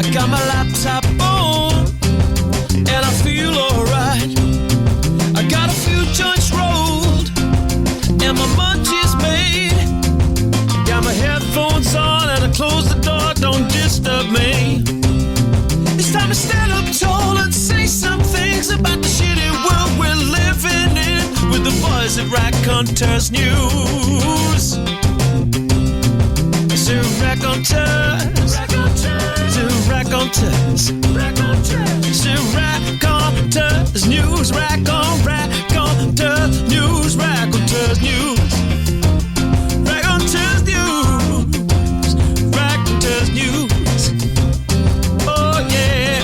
I got my laptop on, and I feel alright. I got a few joints rolled, and my munchies made. Got my headphones on, and I close the door, don't disturb me. It's time to stand up tall and say some things about the shitty world we're living in with the boys at Raconteurs News. C'est Raconteurs, c'est Raconteurs, c'est Raconteurs News, Raconteurs News, Raconteurs News, Raconteurs News, Raconteurs News. Oh yeah.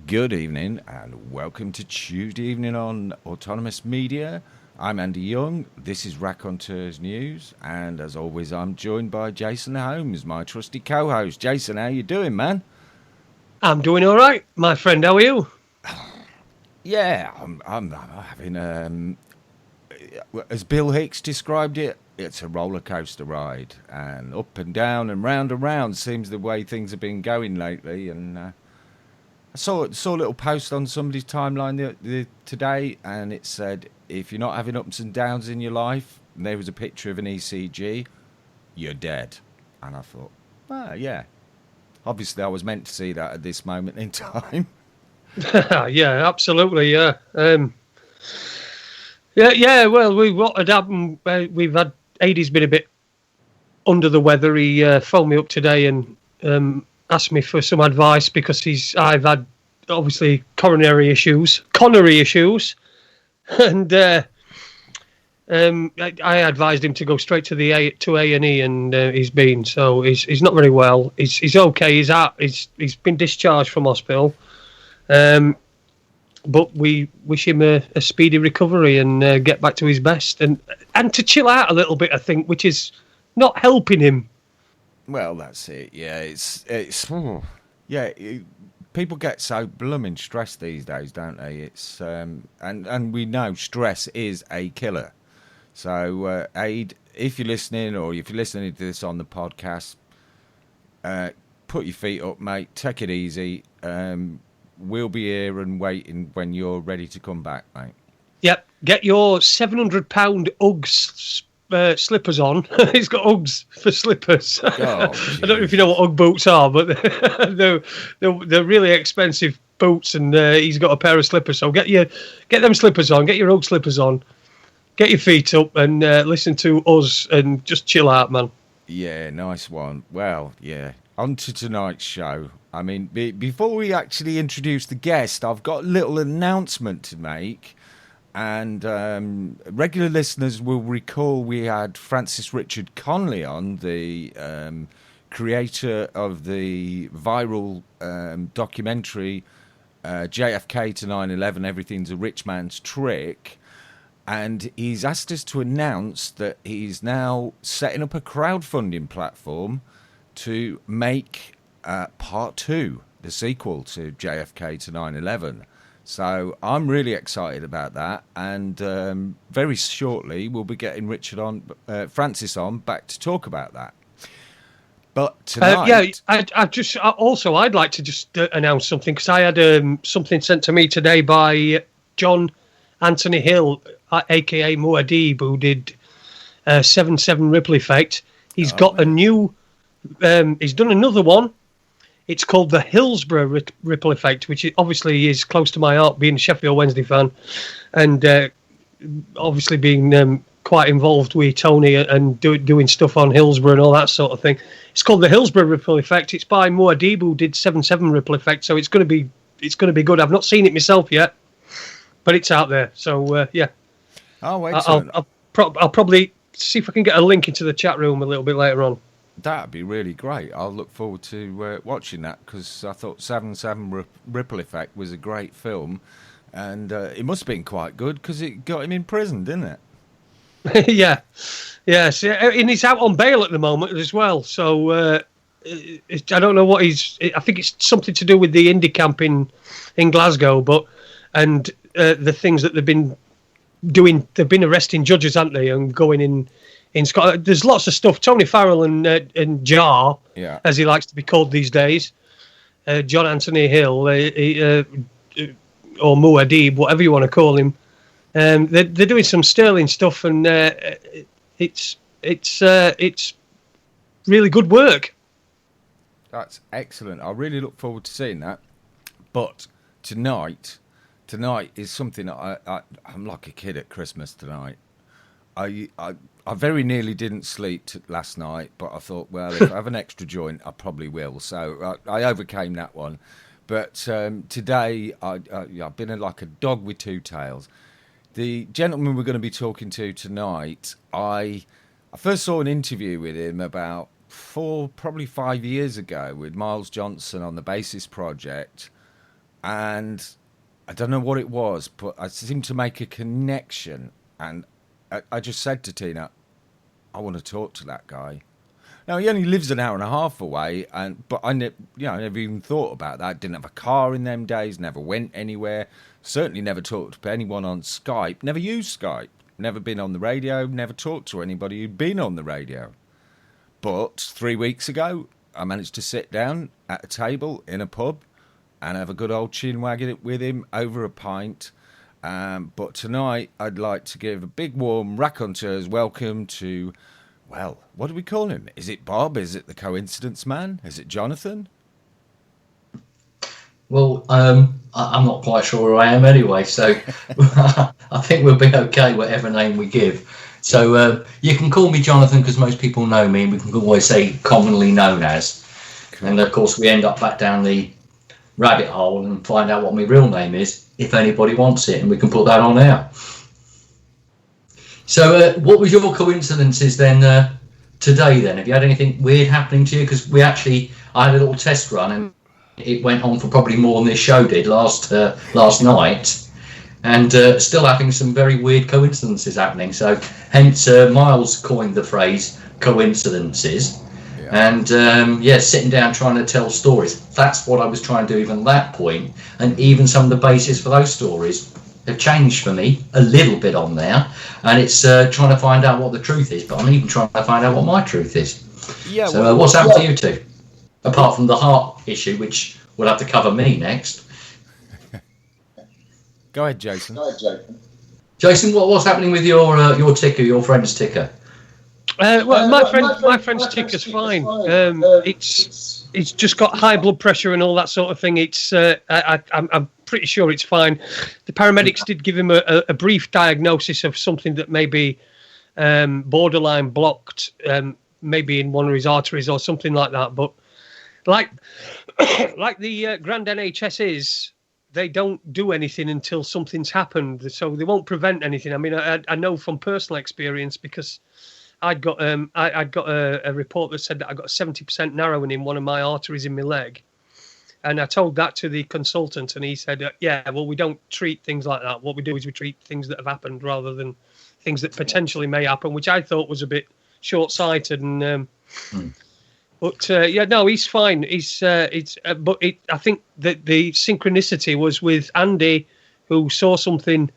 Good evening and welcome to Tuesday evening on Autonomous Media. I'm Andy Young, this is Raconteurs News, and as always I'm joined by Jason Holmes, my trusty co-host. Jason, how you doing, man? I'm doing all right, my friend. How are you? Yeah, I'm having, as Bill Hicks described it, it's a roller coaster ride, and up and down and round seems the way things have been going lately. And I saw a little post on somebody's timeline today, and it said, if you're not having ups and downs in your life, and there was a picture of an ECG, you're dead. And I thought, yeah, obviously I was meant to see that at this moment in time. Yeah, absolutely. Yeah. Well, what had happened? We've had Ady's been a bit under the weather. He phoned me up today and asked me for some advice because I've had obviously coronary issues, and I advised him to go straight to A&E, and he's been. So he's not very well. He's okay. He's out. He's been discharged from hospital. But we wish him a speedy recovery and get back to his best and to chill out a little bit, I think, which is not helping him. Well, that's it. Yeah, people get so blooming stressed these days, don't they? It's and we know stress is a killer. So, Aid, if you're listening, or if you're listening to this on the podcast, put your feet up, mate. Take it easy. We'll be here and waiting when you're ready to come back, mate. Yep. Get your £700 Uggs slippers on. He's got Uggs for slippers. Oh, I don't know if you know what Ugg boots are, but they're really expensive boots, and he's got a pair of slippers. So get them slippers on. Get your Ugg slippers on. Get your feet up and listen to us and just chill out, man. Yeah, nice one. Well, yeah. On to tonight's show. I mean, before we actually introduce the guest, I've got a little announcement to make. And regular listeners will recall we had Francis Richard Conley on, the creator of the viral documentary JFK to 9/11, Everything's a Rich Man's Trick. And he's asked us to announce that he's now setting up a crowdfunding platform to make part 2, the sequel to JFK to 9/11. So I'm really excited about that, and very shortly we'll be getting Francis on back to talk about that. But tonight, I'd like to just announce something, because I had something sent to me today by John Anthony Hill, aka Muad'Dib, who did 7/7 Ripple Effect. He's got a new. He's done another one. It's called the Hillsborough Ripple Effect, which obviously is close to my heart, being a Sheffield Wednesday fan, and obviously being quite involved with Tony and doing stuff on Hillsborough and all that sort of thing. It's called the Hillsborough Ripple Effect. It's by Muad'Dib, who did 7/7 Ripple Effect, so it's going to be good. I've not seen it myself yet, but it's out there. So yeah. Oh, wait. I'll probably see if I can get a link into the chat room a little bit later on. That'd be really great. I'll look forward to watching that, because I thought 7/7 Ripple Effect was a great film, and it must have been quite good because it got him in prison, didn't it? Yeah. Yes, and he's out on bail at the moment as well. So I don't know what I think it's something to do with the indie camp in Glasgow, and the things that they've been they've been arresting judges, haven't they, and going in Scotland. There's lots of stuff. Tony Farrell and Jar, as he likes to be called these days, John Anthony Hill, or Muad'Dib, whatever you want to call him. They're doing some sterling stuff, and it's really good work. That's excellent. I really look forward to seeing that. But tonight is something that I'm like a kid at Christmas tonight. I very nearly didn't sleep last night, but I thought, well, if I have an extra joint, I probably will. So I overcame that one. But today, I've been like a dog with two tails. The gentleman we're going to be talking to tonight, I first saw an interview with him about probably 5 years ago with Miles Johnson on the Basis Project, and I don't know what it was, but I seemed to make a connection, and I just said to Tina, I want to talk to that guy. Now, he only lives an hour and a half away, but I never even thought about that. Didn't have a car in them days, never went anywhere, certainly never talked to anyone on Skype, never used Skype, never been on the radio, never talked to anybody who'd been on the radio. But 3 weeks ago, I managed to sit down at a table in a pub and have a good old chin wagging with him over a pint. But tonight, I'd like to give a big warm Raconteurs welcome to, well, what do we call him? Is it Bob? Is it the Coincidence Man? Is it Jonathon? Well, I'm not quite sure who I am anyway, so I think we'll be okay whatever name we give. So you can call me Jonathon because most people know me, and we can always say commonly known as. Cool. And of course, we end up back down the rabbit hole and find out what my real name is, if anybody wants it, and we can put that on air. So what was your coincidences then today then? Have you had anything weird happening to you? Because I had a little test run, and it went on for probably more than this show did last night. And still having some very weird coincidences happening. So hence Miles coined the phrase coincidences. Yeah. And sitting down trying to tell stories. That's what I was trying to do even at that point. And even some of the basis for those stories have changed for me a little bit on there. And it's trying to find out what the truth is. But I'm even trying to find out what my truth is. Yeah. So what's happened to you two? Apart from the heart issue, which will have to cover me next. Go ahead, Jason. Jason, what's happening with your ticker, your friend's ticker? My friend's ticker's fine. It's just got high blood pressure and all that sort of thing. I'm pretty sure it's fine. The paramedics did give him a brief diagnosis of something that may be borderline blocked, maybe in one of his arteries or something like that. But like the Grand NHS is, they don't do anything until something's happened, so they won't prevent anything. I mean, I know from personal experience because I'd got a report that said that I got 70% narrowing in one of my arteries in my leg, and I told that to the consultant, and he said, we don't treat things like that. What we do is we treat things that have happened rather than things that potentially may happen, which I thought was a bit short-sighted. And But he's fine. I think that the synchronicity was with Andy, who saw something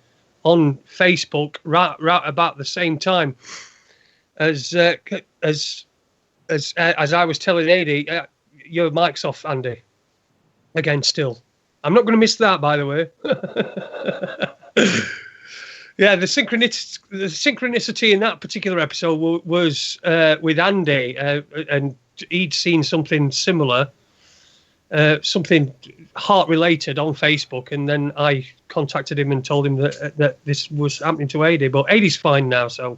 on Facebook right about the same time as I was telling Adi. Your mic's off, Andy. Again, still. I'm not going to miss that, by the way. Yeah, the synchronicity in that particular episode was with Andy, and he'd seen something similar, something heart-related on Facebook, and then I contacted him and told him that this was happening to Adi, but Adi's fine now, so...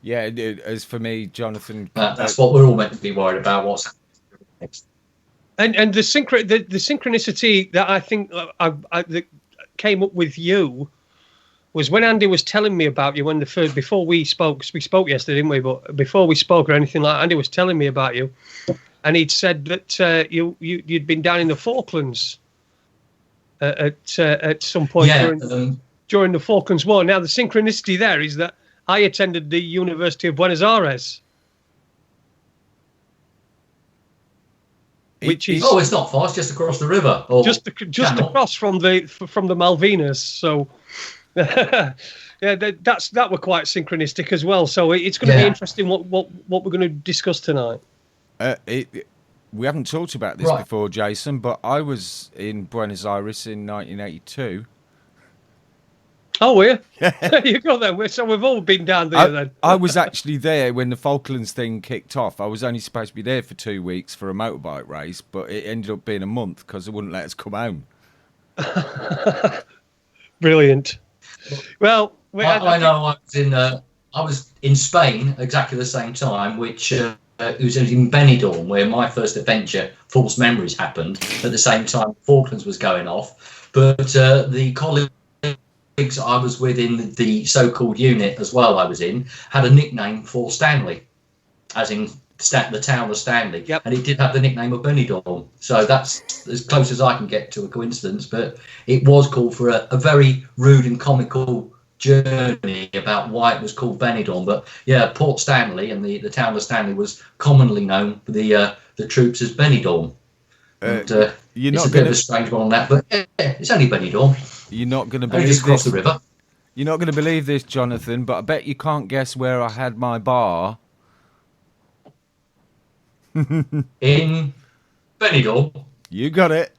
Yeah, as for me, Jonathon... that's what we're all meant to be worried about, what's happening next. And the synchronicity that I think that came up with you was when Andy was telling me about you before we spoke, because we spoke yesterday, didn't we? But before we spoke or anything like that, Andy was telling me about you, and he'd said that you'd been down in the Falklands at some point during the Falklands War. Now the synchronicity there is that I attended the University of Buenos Aires, which is it's not far; it's just across the river, just across from the Malvinas. So. Yeah, that were quite synchronistic as well. So it's going to be interesting what we're going to discuss tonight. We haven't talked about this before, Jason, but I was in Buenos Aires in 1982. Oh, were you? Yeah. You got there. So we've all been down there then. I was actually there when the Falklands thing kicked off. I was only supposed to be there for 2 weeks for a motorbike race, but it ended up being a month because they wouldn't let us come home. Brilliant. Well, I know I was in Spain exactly the same time, which it was in Benidorm, where my first adventure, False Memories, happened at the same time Falklands was going off. But the colleagues I was with in the so-called unit as well I was in had a nickname for Stanley, as in the town of Stanley. Yep. And it did have the nickname of Benidorm. So that's as close as I can get to a coincidence, but it was called for a very rude and comical journey about why it was called Benidorm. But yeah, Port Stanley and the town of Stanley was commonly known for the troops as Benidorm. And, it's a bit of a strange one on that, but yeah, it's only Benidorm. You're not going to believe just across the river. You're not going to believe this, Jonathan, but I bet you can't guess where I had my bar. In Benidorm. You got it.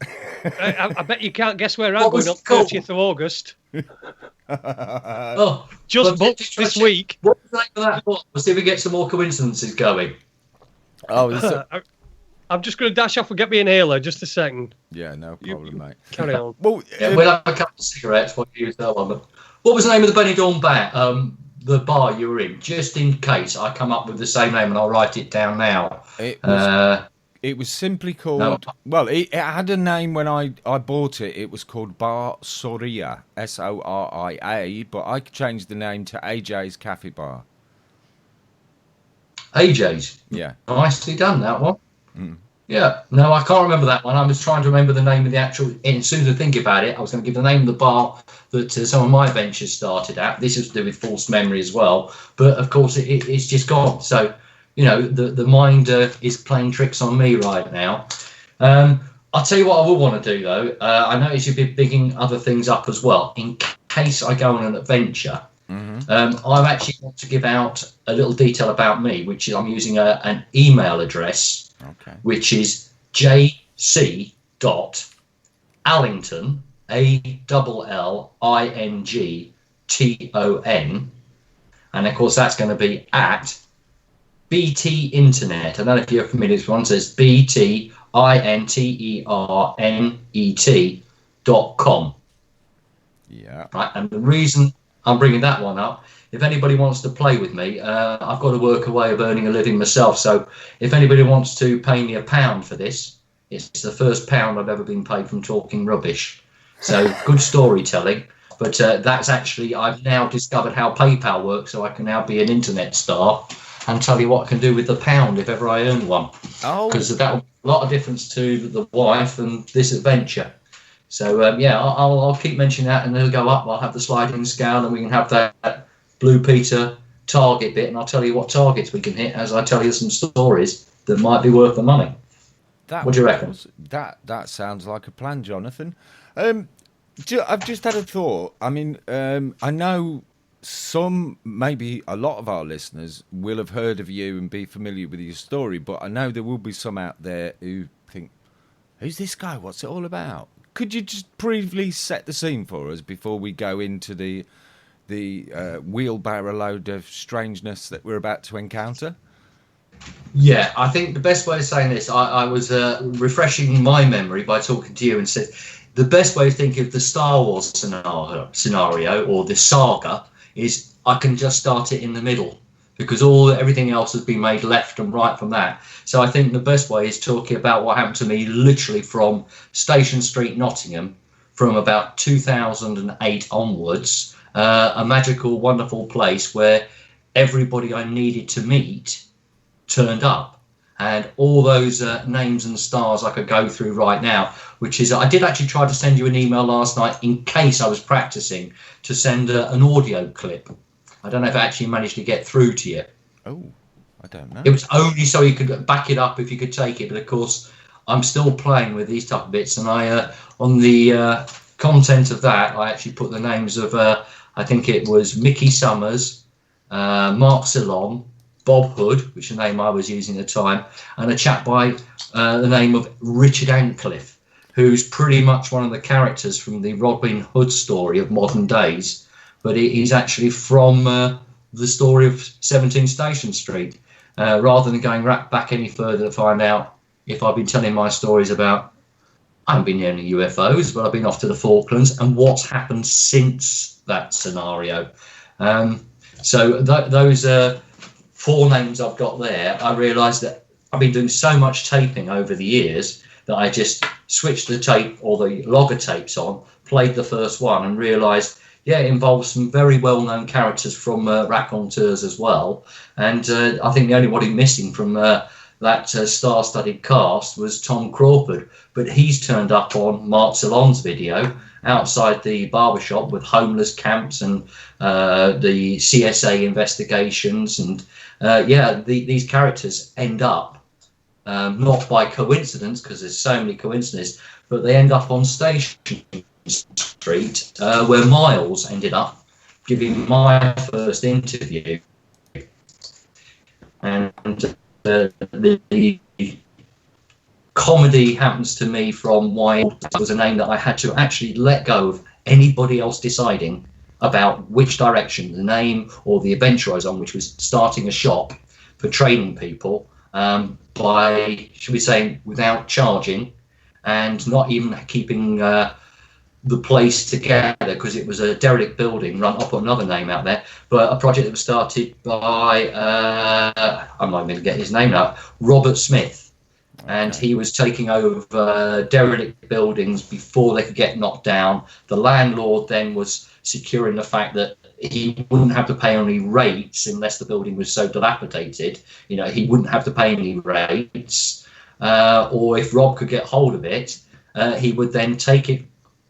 I bet you can't guess where I'm going on 30th of August. Just booked this week. What was the name of that book? We'll see if we get some more coincidences going. I'm just going to dash off and get me an inhaler. Just a second. Yeah, no problem, mate. Carry on. Well, we'll have a couple of cigarettes while you use that one. But what was the name of the Benidorm the bar you were in? Just in case I come up with the same name, and I'll write it down now. It was simply called... No. Well, it had a name when I bought it. It was called Bar Soria, Soria, but I changed the name to AJ's Cafe Bar. AJ's? Yeah. Nicely done, that one. Mm. Yeah. No, I can't remember that one. I was trying to remember the name of the actual... And as soon as I think about it, I was going to give the name of the bar that some of my ventures started at. This is to do with false memory as well. But, of course, it's just gone. So... You know, the mind is playing tricks on me right now. I'll tell you what I would want to do, though. I notice you've been bigging other things up as well. In case I go on an adventure, I actually want to give out a little detail about me, which is I'm using an email address, which is jc.allington, ALLINGTON. And, of course, that's going to be at BT Internet. I don't know if you're familiar with one. It says BTINTERNET.com. Yeah. Right. And the reason I'm bringing that one up, if anybody wants to play with me, I've got to work a way of earning a living myself. So if anybody wants to pay me £1 for this, it's the first £1 I've ever been paid from talking rubbish. So good storytelling. But that's actually, I've now discovered how PayPal works, so I can now be an internet star and tell you what I can do with the £1 if ever I earn one. Oh. Because that will make a lot of difference to the wife and this adventure. So, I'll keep mentioning that, and it'll go up. I'll have the sliding scale, and we can have that Blue Peter target bit, and I'll tell you what targets we can hit as I tell you some stories that might be worth the money. What do you reckon? That sounds like a plan, Jonathan. I've just had a thought. I mean, I know maybe a lot of our listeners will have heard of you and be familiar with your story, but I know there will be some out there who think, who's this guy? What's it all about? Could you just briefly set the scene for us before we go into the wheelbarrow load of strangeness that we're about to encounter? Yeah, I think the best way of saying this, I was refreshing my memory by talking to you and said, the best way to think of the Star Wars scenario or the saga is I can just start it in the middle, because everything else has been made left and right from that. So I think the best way is talking about what happened to me literally from Station Street, Nottingham, from about 2008 onwards, a magical, wonderful place where everybody I needed to meet turned up. And all those names and stars I could go through right now, which is, I did actually try to send you an email last night in case I was practicing to send an audio clip. I don't know if I actually managed to get through to you. Oh, I don't know. It was only so you could back it up if you could take it. But of course, I'm still playing with these type of bits. And I, on the content of that, I actually put the names of, I think it was Mickey Summers, Mark Ceylon, Bob Hood, which is the name I was using at the time, and a chap by the name of Richard Ancliffe, who's pretty much one of the characters from the Robin Hood story of modern days, but he's actually from the story of 17 Station Street. Rather than going back any further to find out if I've been telling my stories about, I haven't been near any UFOs, but I've been off to the Falklands and what's happened since that scenario. So those 4 names I've got there, I realised that I've been doing so much taping over the years that I just switched the tape or the logger tapes on, played the first one and realised, yeah, it involves some very well-known characters from Raconteurs as well. And I think the only one missing from that star-studded cast was Tom Crawford. But he's turned up on Mark Ceylon's video outside the barbershop with homeless camps and the CSA investigations. And these characters end up, not by coincidence, because there's so many coincidences, but they end up on Station Street, where Miles ended up giving my first interview. And the comedy happens to me from why it was a name that I had to actually let go of anybody else deciding about which direction the name or the adventure I was on, which was starting a shop for training people by, should we say, without charging and not even keeping the place together, because it was a derelict building run up on another name out there, but a project that was started by I'm not going to get his name now, Robert Smith, and he was taking over derelict buildings before they could get knocked down. The landlord then was securing the fact that he wouldn't have to pay any rates unless the building was so dilapidated. You know, he wouldn't have to pay any rates, or if Rob could get hold of it, he would then take it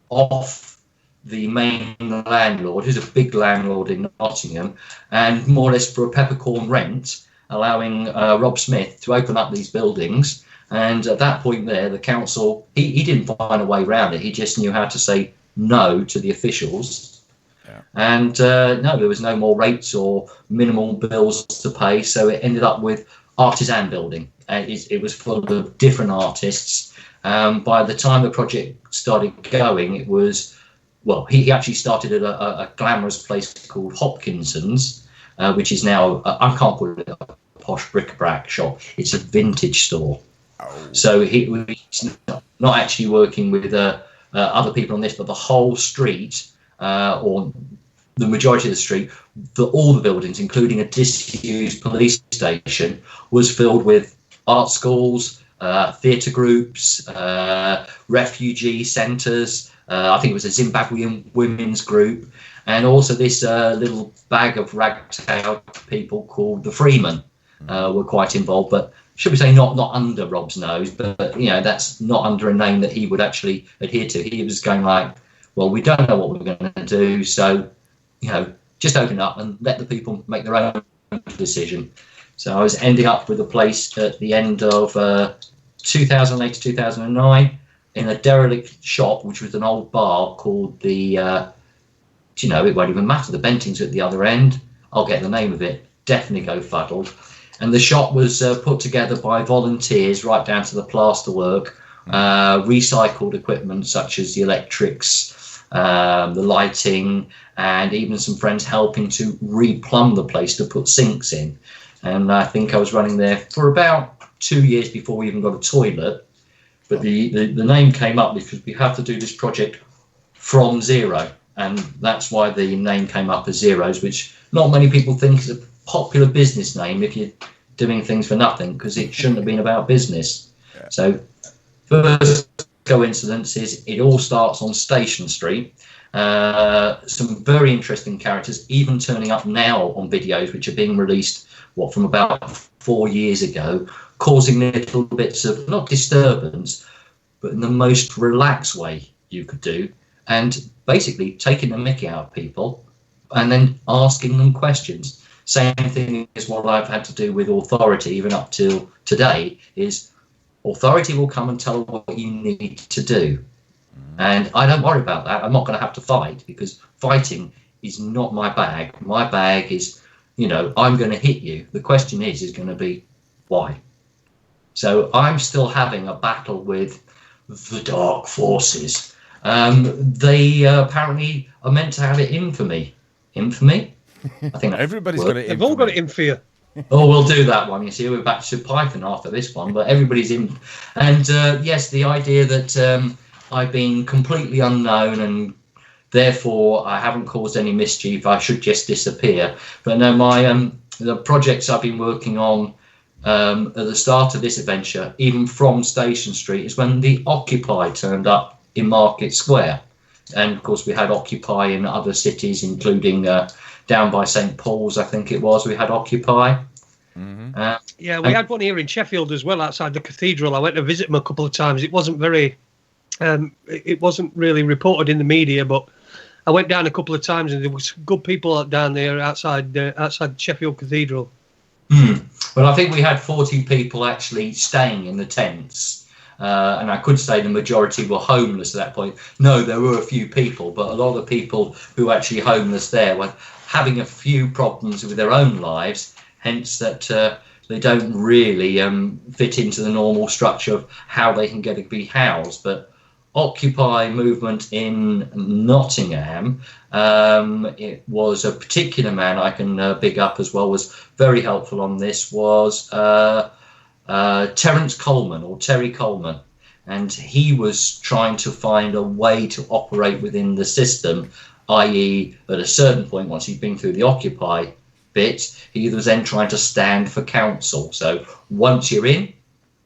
off the main landlord, who's a big landlord in Nottingham, and more or less for a peppercorn rent, allowing Rob Smith to open up these buildings. And at that point there, the council, he didn't find a way around it. He just knew how to say no to the officials. Yeah. And no, there was no more rates or minimal bills to pay. So it ended up with artisan building. And it was full of different artists. By the time the project started going, it was, well, he actually started at a glamorous place called Hopkinson's, which is now, I can't call it a posh bric-a-brac shop, it's a vintage store. Oh. So he's not actually working with other people on this, but the whole street, or the majority of the street, all the buildings, including a disused police station, was filled with art schools, theatre groups, refugee centres. I think it was a Zimbabwean women's group, and also this little bag of ragtag people called the Freemen were quite involved. But should we say not under Rob's nose, but you know, that's not under a name that he would actually adhere to. He was going like, well, we don't know what we're going to do, so you know, just open up and let the people make their own decision. So I was ending up with a place at the end of 2008 to 2009 in a derelict shop, which was an old bar called the, you know, it won't even matter, the Bentings at the other end. I'll get the name of it. Definitely go fuddled. And the shop was put together by volunteers right down to the plasterwork, recycled equipment such as the electrics, the lighting, and even some friends helping to replumb the place to put sinks in. And I think I was running there for about 2 years before we even got a toilet. But the name came up because we have to do this project from zero. And that's why the name came up as Zeros, which not many people think is a popular business name if you're doing things for nothing, because it shouldn't have been about business. Yeah. So first coincidence is it all starts on Station Street. Some very interesting characters even turning up now on videos which are being released from about 4 years ago, causing little bits of not disturbance, but in the most relaxed way you could do, and basically taking the mickey out of people and then asking them questions. Same thing as what I've had to do with authority even up till today, is authority will come and tell what you need to do. And I don't worry about that. I'm not going to have to fight, because fighting is not my bag. My bag is, I'm going to hit you. The question is going to be why. So I'm still having a battle with the dark forces. They apparently are meant to have it in for me. In for me? I think Everybody's got it in. They've all got it in for you. Oh, we'll do that one. You see, we're back to Python after this one, but everybody's in. And yes, the idea that I've been completely unknown and therefore I haven't caused any mischief, I should just disappear. But no, the projects I've been working on at the start of this adventure, even from Station Street, is when the Occupy turned up in Market Square. And of course, we had Occupy in other cities, including down by St. Paul's, I think it was. We had Occupy. Yeah, we had one here in Sheffield as well, outside the cathedral. I went to visit them a couple of times. It wasn't it wasn't really reported in the media, but I went down a couple of times, and there was good people down there outside Sheffield Cathedral. Well, I think we had 40 people actually staying in the tents. And I could say the majority were homeless at that point. No, there were a few people, but a lot of the people who were actually homeless there were having a few problems with their own lives, hence that they don't really fit into the normal structure of how they can get to be housed. But Occupy movement in Nottingham, it was a particular man I can big up as well, was very helpful on this, was Terence Coleman, or Terry Coleman, and he was trying to find a way to operate within the system, i.e. at a certain point, once he'd been through the Occupy bit, he was then trying to stand for council. So once you're in,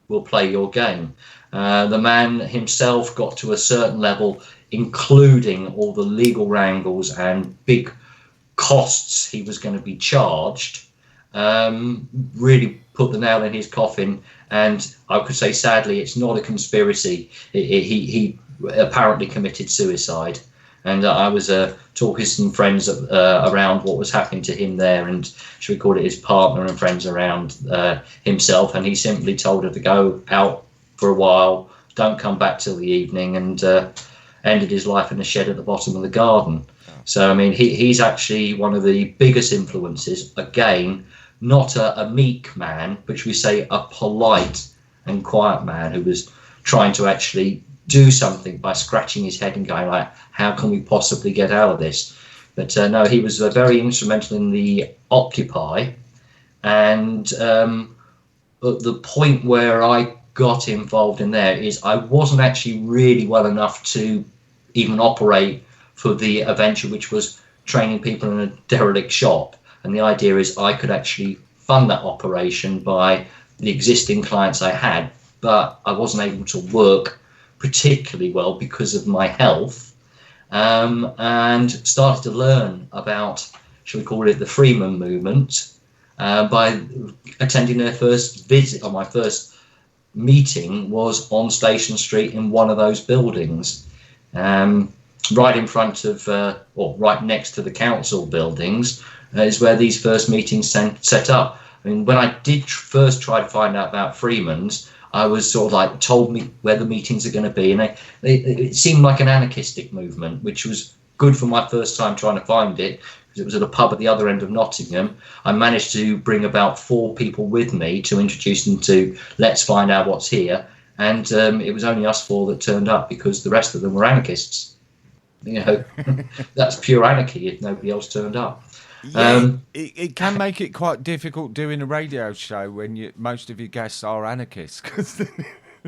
we'll play your game. The man himself got to a certain level, including all the legal wrangles and big costs he was going to be charged, really put the nail in his coffin. And I could say, sadly, it's not a conspiracy. He apparently committed suicide. And I was talking to some friends around what was happening to him there, and should we call it his partner and friends around himself. And he simply told her to go out for a while, don't come back till the evening, and ended his life in a shed at the bottom of the garden. So, I mean, he's actually one of the biggest influences. Again, not a meek man, but should we say a polite and quiet man who was trying to actually do something by scratching his head and going like, how can we possibly get out of this? But no, he was very instrumental in the Occupy. And at the point where I got involved in there is I wasn't actually really well enough to even operate for the adventure, which was training people in a derelict shop. And the idea is I could actually fund that operation by the existing clients I had, but I wasn't able to work particularly well because of my health, and started to learn about, shall we call it, the Freeman movement by attending their first visit, or my first meeting was on Station Street in one of those buildings, right in front of, or right next to the council buildings, is where these first meetings set up. I mean, when I did first try to find out about Freeman's, I was sort of like told me where the meetings are going to be, and it seemed like an anarchistic movement, which was good for my first time trying to find it, because it was at a pub at the other end of Nottingham. I managed to bring about 4 people with me to introduce them to let's find out what's here, and it was only us 4 that turned up, because the rest of them were anarchists. You know, that's pure anarchy if nobody else turned up. Yeah, it can make it quite difficult doing a radio show when most of your guests are anarchists.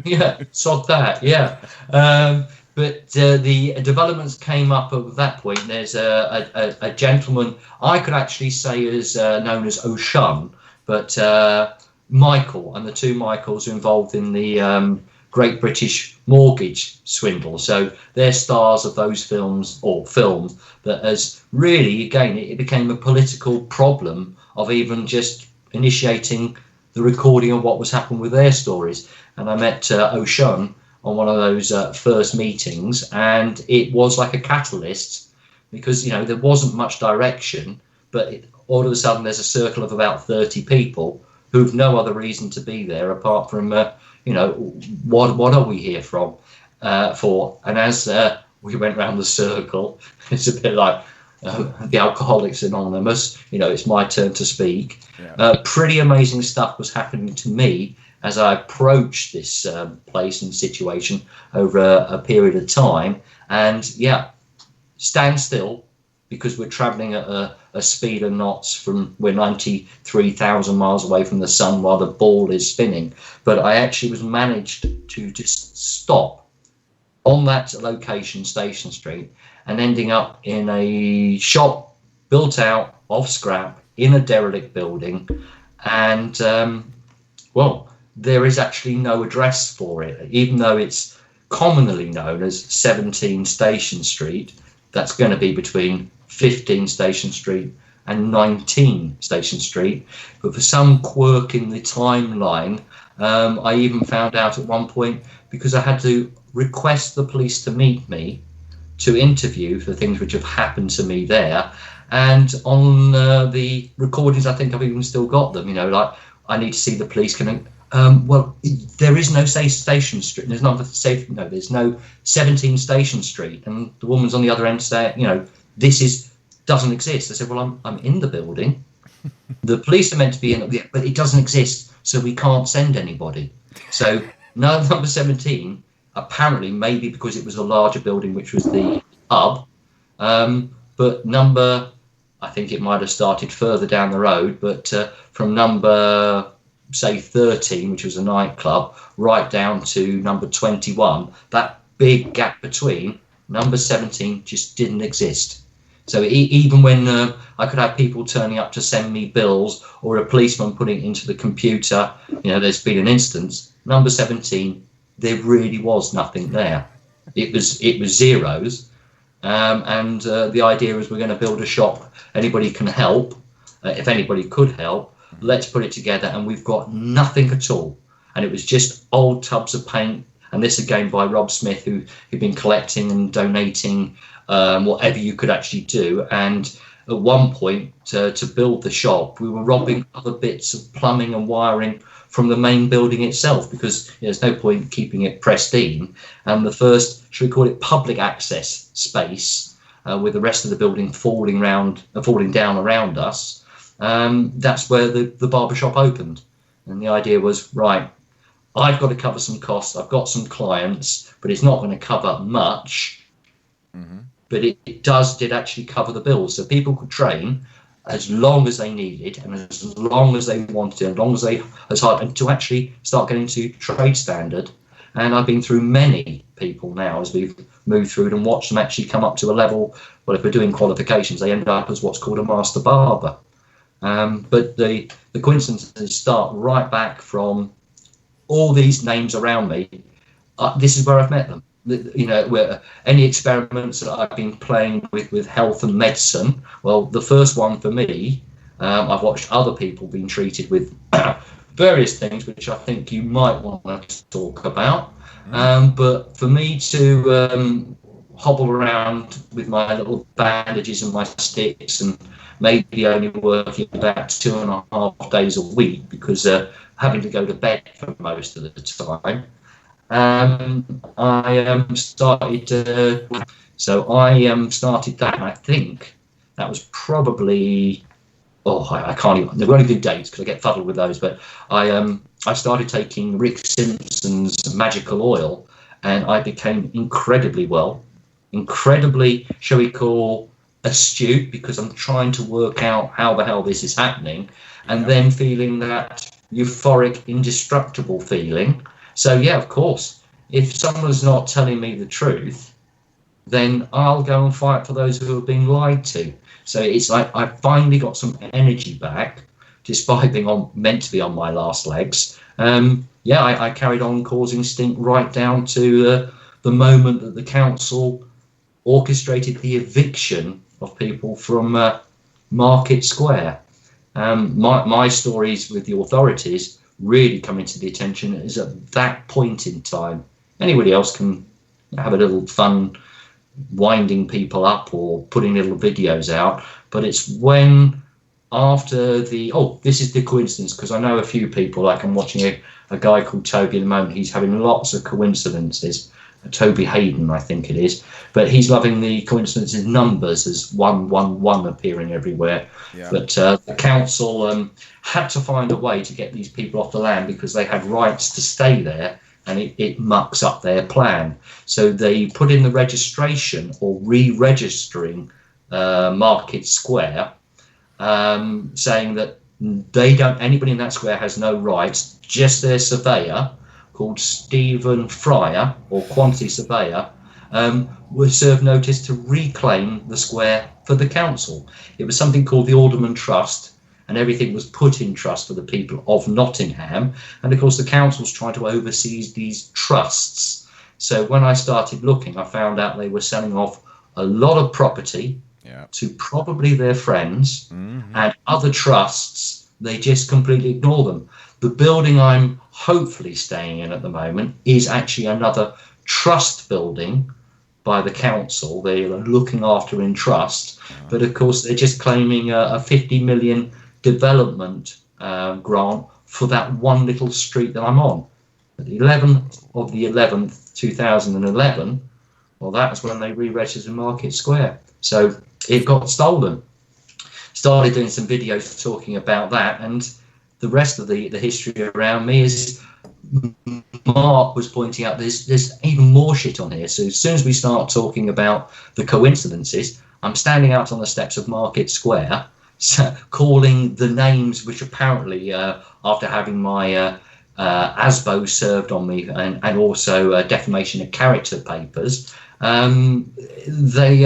Yeah, sod that, yeah. But the developments came up at that point. There's a gentleman, I could actually say is known as O'Shun, but Michael, and the 2 Michaels are involved in the Great British Mortgage swindle. So they're stars of those films, or films, that as really, again, it became a political problem of even just initiating the recording of what was happening with their stories. And I met O'Shun on one of those first meetings, and it was like a catalyst, because, you know, there wasn't much direction, but all of a sudden there's a circle of about 30 people who've no other reason to be there apart from, you know, what are we here from? And as we went round the circle, it's a bit like the Alcoholics Anonymous, it's my turn to speak. Yeah. Pretty amazing stuff was happening to me as I approached this place and situation over a period of time. And stand still, because we're traveling at a speed of knots we're 93,000 miles away from the sun while the ball is spinning. But I actually was managed to just stop on that location, Station Street, and ending up in a shop built out of scrap in a derelict building. And, there is actually no address for it, even though it's commonly known as 17 Station Street. That's going to be between 15 Station Street and 19 Station Street. But for some quirk in the timeline, I even found out at one point, because I had to request the police to meet me to interview for things which have happened to me there. And on the recordings, I think I've even still got them, like, I need to see the police. There is no Station Street. There's there's no 17 Station Street. And the woman's on the other end saying, this doesn't exist. I said, well, I'm in the building. The police are meant to be in, but it doesn't exist, so we can't send anybody. So number 17, apparently, maybe because it was a larger building, which was the hub, but number, I think it might have started further down the road, but from number, say, 13, which was a nightclub, right down to number 21, that big gap between, number 17 just didn't exist. So even when I could have people turning up to send me bills, or a policeman putting it into the computer, there's been an instance, number 17, there really was nothing there. It was zeros. And the idea is we're going to build a shop. Anybody can help. If anybody could help, let's put it together. And we've got nothing at all. And it was just old tubs of paint. And this again by Rob Smith, who'd been collecting and donating whatever you could actually do. And at one point, to build the shop, we were robbing other bits of plumbing and wiring from the main building itself, because there's no point keeping it pristine. And the first, should we call it, public access space, with the rest of the building falling down around us, that's where the barbershop opened. And the idea was, right, I've got to cover some costs, I've got some clients, but it's not going to cover much. Mm-hmm. But it did actually cover the bills. So people could train as long as they needed, and as long as they wanted, as long as they as hard, and to actually start getting to trade standard. And I've been through many people now as we've moved through it and watched them actually come up to a level. Well, if we're doing qualifications, they end up as what's called a master barber. But the coincidences start right back from all these names around me. This is where I've met them. Where any experiments that I've been playing with health and medicine, well, the first one for me, I've watched other people being treated with various things, which I think you might want to talk about. But for me to hobble around with my little bandages and my sticks, and maybe only working about 2.5 days a week, because having to go to bed for most of the time, I started that, and I think that was probably, I can't even, they're only good dates because I get fuddled with those, but I started taking Rick Simpson's magical oil, and I became incredibly well, incredibly, shall we call, astute, because I'm trying to work out how the hell this is happening, and then feeling that euphoric, indestructible feeling. So yeah, of course, if someone's not telling me the truth, then I'll go and fight for those who have been lied to. So it's like I finally got some energy back, despite being meant to be on my last legs. I carried on causing stink right down to the moment that the council orchestrated the eviction of people from Market Square. My stories with the authorities really coming to the attention is at that point in time. Anybody else can have a little fun winding people up or putting little videos out, but it's when after this is the coincidence, because I know a few people, like I'm watching a guy called Toby at the moment, he's having lots of coincidences, Toby Hayden, I think it is. But he's loving the coincidences numbers as 111 appearing everywhere. Yeah. But the council had to find a way to get these people off the land because they had rights to stay there, and it mucks up their plan. So they put in the registration or re-registering Market Square, saying that anybody in that square has no rights, just their surveyor, called Stephen Fryer, or quantity surveyor, was served notice to reclaim the square for the council. It was something called the Alderman Trust, and everything was put in trust for the people of Nottingham. And of course, the council's trying to oversee these trusts. So when I started looking, I found out they were selling off a lot of property to probably their friends, and other trusts, they just completely ignore them. The building I'm hopefully staying in at the moment is actually another trust building by the council. They are looking after in trust, but of course they're just claiming a 50 million development grant for that one little street that I'm on. The 11th of the 11th, 2011, well, that was when they re-registered Market Square. So it got stolen. Started doing some videos talking about that, and the rest of the history around me is Mark was pointing out there's even more shit on here. So as soon as we start talking about the coincidences, I'm standing out on the steps of Market Square, calling the names which apparently, after having my ASBO served on me and also defamation of character papers, they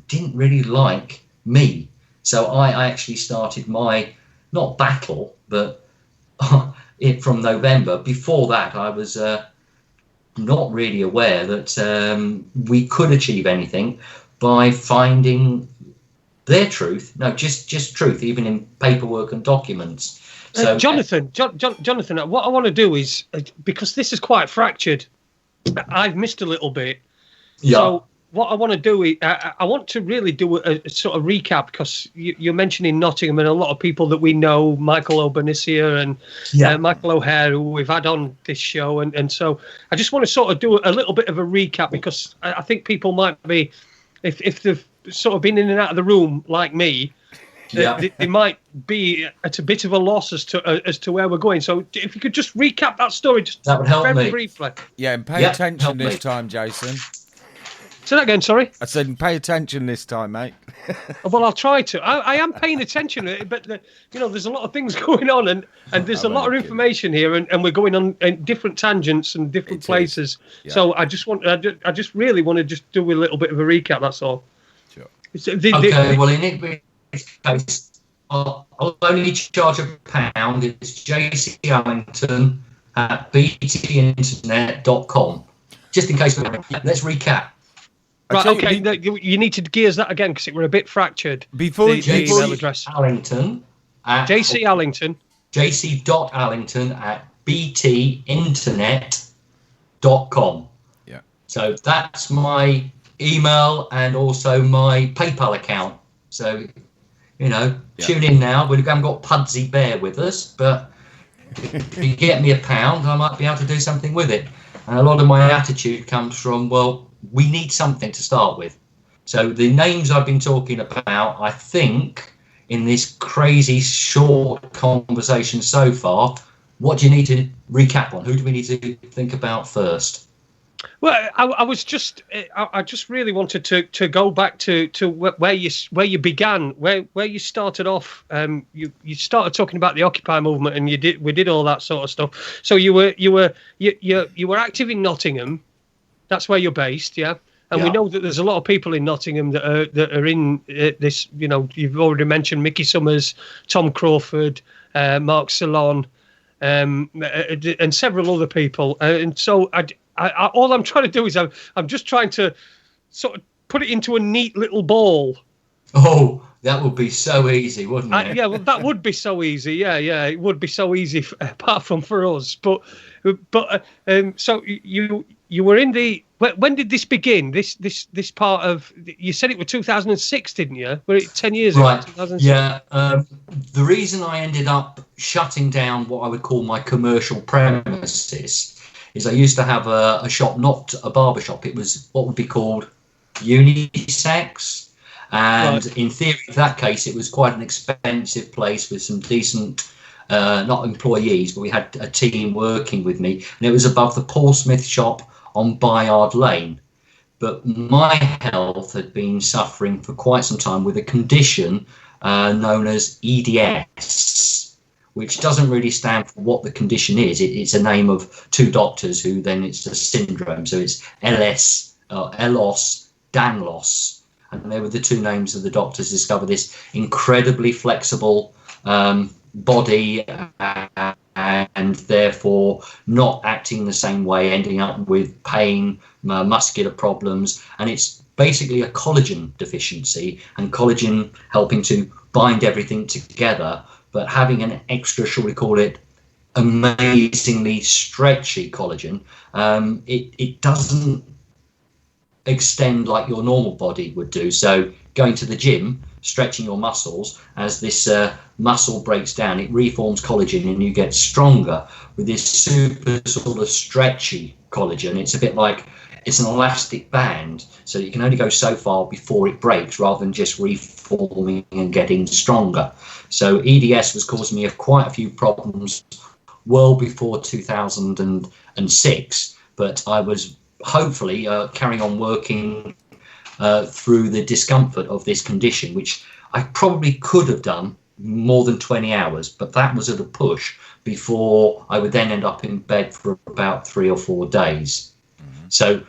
didn't really like me. So I actually started my, not battle, but it from November. Before that, I was not really aware that we could achieve anything by finding their truth. No, just truth, even in paperwork and documents. So, Jonathon, Jonathon, what I want to do is, because this is quite fractured, I've missed a little bit. Yeah. So what I want to do is, I want to really do a sort of recap, because you're mentioning Nottingham and a lot of people that we know, Michael O'Banicia and Michael O'Hare, who we've had on this show. And so I just want to sort of do a little bit of a recap, because I think people might be, if they've sort of been in and out of the room like me, they might be at a bit of a loss as to where we're going. So if you could just recap that story, just that would help very me briefly. Yeah, and pay attention this time, Jason. Say that again, sorry. I said pay attention this time, mate. Well, I'll try to. I am paying attention, but there's a lot of things going on, and there's a lot of information here, and we're going on different tangents and different places. Yeah. So I just really want to just do a little bit of a recap. That's all. Sure. Well, in this case, I'll only charge £1. It's JC Allington at btinternet.com. Just in case. Let's recap. Right, okay, you need to gear that again, because we're a bit fractured. Before the email address. Allington at JC Allington. JC.Allington at btinternet.com. Yeah. So that's my email and also my PayPal account. So, tune in now. We haven't got Pudsey Bear with us, but if you get me £1, I might be able to do something with it. And a lot of my attitude comes from, well, we need something to start with. So the names I've been talking about, I think, in this crazy short conversation so far, what do you need to recap on? Who do we need to think about first? Well, I just really wanted to go back to where you began, where you started off. You started talking about the Occupy movement, and we did all that sort of stuff. So you were active in Nottingham. That's where you're based, yeah. And we know that there's a lot of people in Nottingham that are in this. You've already mentioned Mickey Summers, Tom Crawford, Mark Salon, and several other people. And so all I'm trying to do is I'm just trying to sort of put it into a neat little ball. Oh, that would be so easy, wouldn't it? Yeah, well, that would be so easy. Yeah, it would be so easy, apart from for us. But so you were in the. When did this begin? This part of, you said it was 2006, didn't you? Were it 10 years right. ago? 2006? Yeah. The reason I ended up shutting down what I would call my commercial premises is I used to have a shop, not a barber shop. It was what would be called unisex. And Right. in theory, in that case, it was quite an expensive place with some decent, not employees, but we had a team working with me. And it was above the Paul Smith shop on Bayard Lane. But my health had been suffering for quite some time with a condition known as EDS, which doesn't really stand for what the condition is. It's a name of two doctors who then it's a syndrome. So it's ELOS, DANLOS. And they were the two names of the doctors discovered this incredibly flexible body and therefore not acting the same way, ending up with pain, muscular problems. And it's basically a collagen deficiency, and collagen helping to bind everything together, but having an extra, shall we call it, amazingly stretchy collagen. It doesn't extend like your normal body would do. So going to the gym, stretching your muscles, as this muscle breaks down, it reforms collagen and you get stronger. With this super sort of stretchy collagen, it's a bit like it's an elastic band, so you can only go so far before it breaks rather than just reforming and getting stronger. So EDS was causing me quite a few problems well before 2006, but I was hopefully carrying on working through the discomfort of this condition, which I probably could have done more than 20 hours, but that was at a push before I would then end up in bed for about 3 or 4 days. So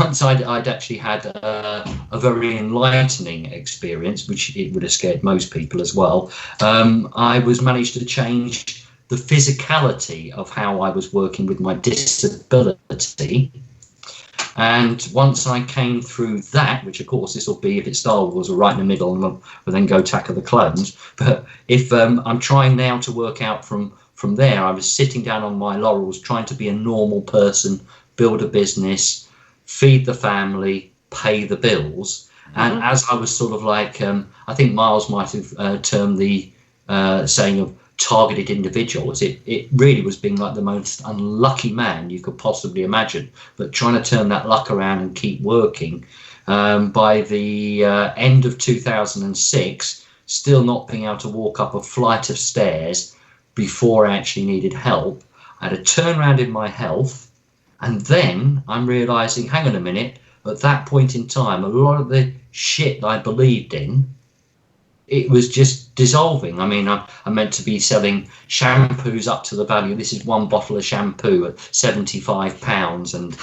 once I'd actually had a very enlightening experience, which it would have scared most people as well, I was managed to change the physicality of how I was working with my disability. And once I came through that, which of course this will be, if it's Star Wars, or right in the middle, and we'll then go tackle the clones. But if I'm trying now to work out from there, I was sitting down on my laurels, trying to be a normal person, build a business, feed the family, pay the bills. And as I was sort of like, I think Miles might have termed the saying of targeted individuals, it really was being like the most unlucky man you could possibly imagine, but trying to turn that luck around and keep working. By the end of 2006, still not being able to walk up a flight of stairs before I actually needed help. I had a turnaround in my health, and then I'm realizing, hang on a minute, at that point in time, a lot of the shit I believed in, it was just dissolving. I mean, I'm meant to be selling shampoos up to the value. This is one bottle of shampoo at £75 and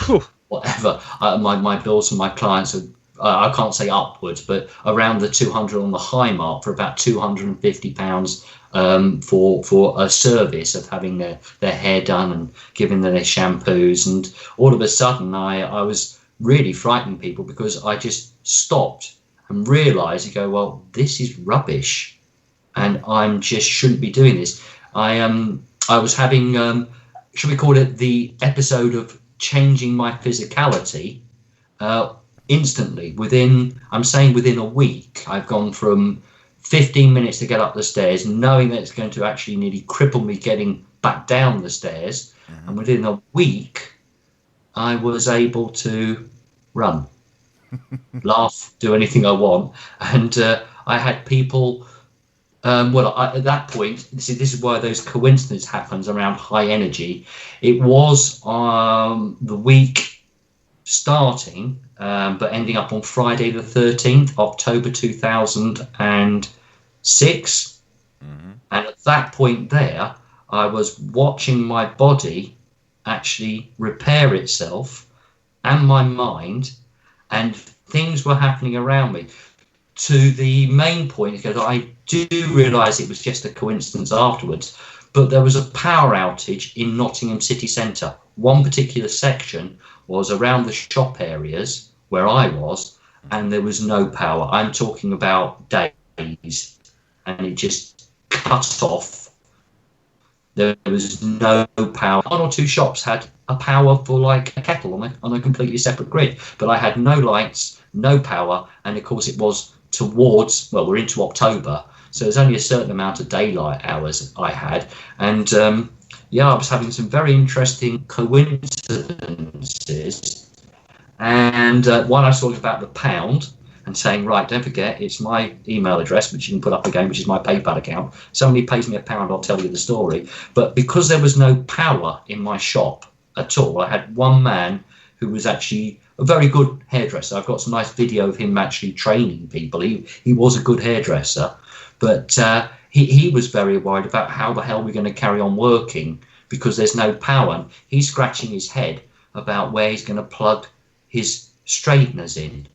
whatever. My bills from my clients are, I can't say upwards, but around the 200 on the high mark for about £250 for a service of having their hair done and giving them their shampoos. And all of a sudden, I was really frightening people because I just stopped and realize, you go, well, this is rubbish, and I'm just shouldn't be doing this. I was having, should we call it the episode of changing my physicality instantly. Within a week, I've gone from 15 minutes to get up the stairs, knowing that it's going to actually nearly cripple me getting back down the stairs. And within a week, I was able to run. Laugh, do anything I want. And I had people, at that point, this is why those coincidences happens around high energy. It was the week starting, but ending up on Friday the 13th, October 2006. And at that point there, I was watching my body actually repair itself and my mind, and things were happening around me. To the main point, because I do realise it was just a coincidence afterwards, but there was a power outage in Nottingham city centre. One particular section was around the shop areas where I was, and there was no power. I'm talking about days, and it just cut off. There was no power. 1 or 2 shops had a power for like a kettle on a completely separate grid, but I had no lights, no power, and of course it was towards, well, we're into October, so there's only a certain amount of daylight hours I had, and I was having some very interesting coincidences coincidences. And one I was talking about the pound and saying, right, don't forget, it's my email address, which you can put up again, which is my PayPal account. Somebody pays me £1, I'll tell you the story. But because there was no power in my shop at all, I had one man who was actually a very good hairdresser. I've got some nice video of him actually training people. He was a good hairdresser, but he was very worried about how the hell we're going to carry on working because there's no power. And he's scratching his head about where he's going to plug his straighteners in.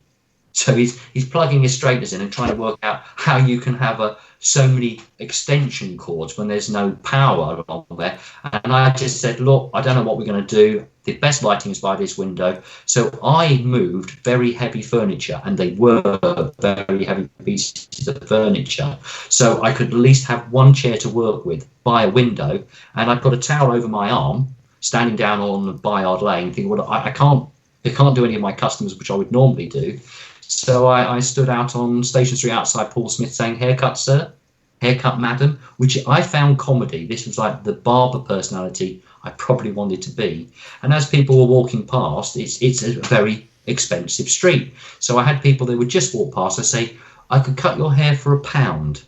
So he's plugging his straighteners in and trying to work out how you can have so many extension cords when there's no power on there. And I just said, look, I don't know what we're going to do. The best lighting is by this window. So I moved very heavy furniture, and they were very heavy pieces of furniture. So I could at least have one chair to work with by a window. And I put a towel over my arm, standing down on the Bayard Lane, thinking, well, I can't do any of my customers, which I would normally do. So I stood out on Station Street outside Paul Smith saying, haircut, sir, haircut, madam, which I found comedy. This was like the barber personality I probably wanted to be. And as people were walking past, it's a very expensive street. So I had people that would just walk past and say, I could cut your hair for £1.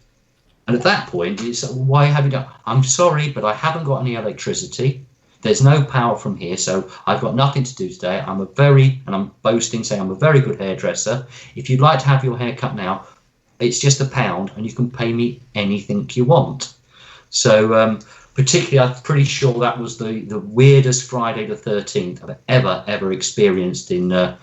And at that point, it's, why haven't you? I'm sorry, but I haven't got any electricity. There's no power from here, so I've got nothing to do today. I'm boasting, saying I'm a very good hairdresser. If you'd like to have your hair cut now, it's just £1 and you can pay me anything you want. So particularly, I'm pretty sure that was the weirdest Friday the 13th I've ever experienced in, if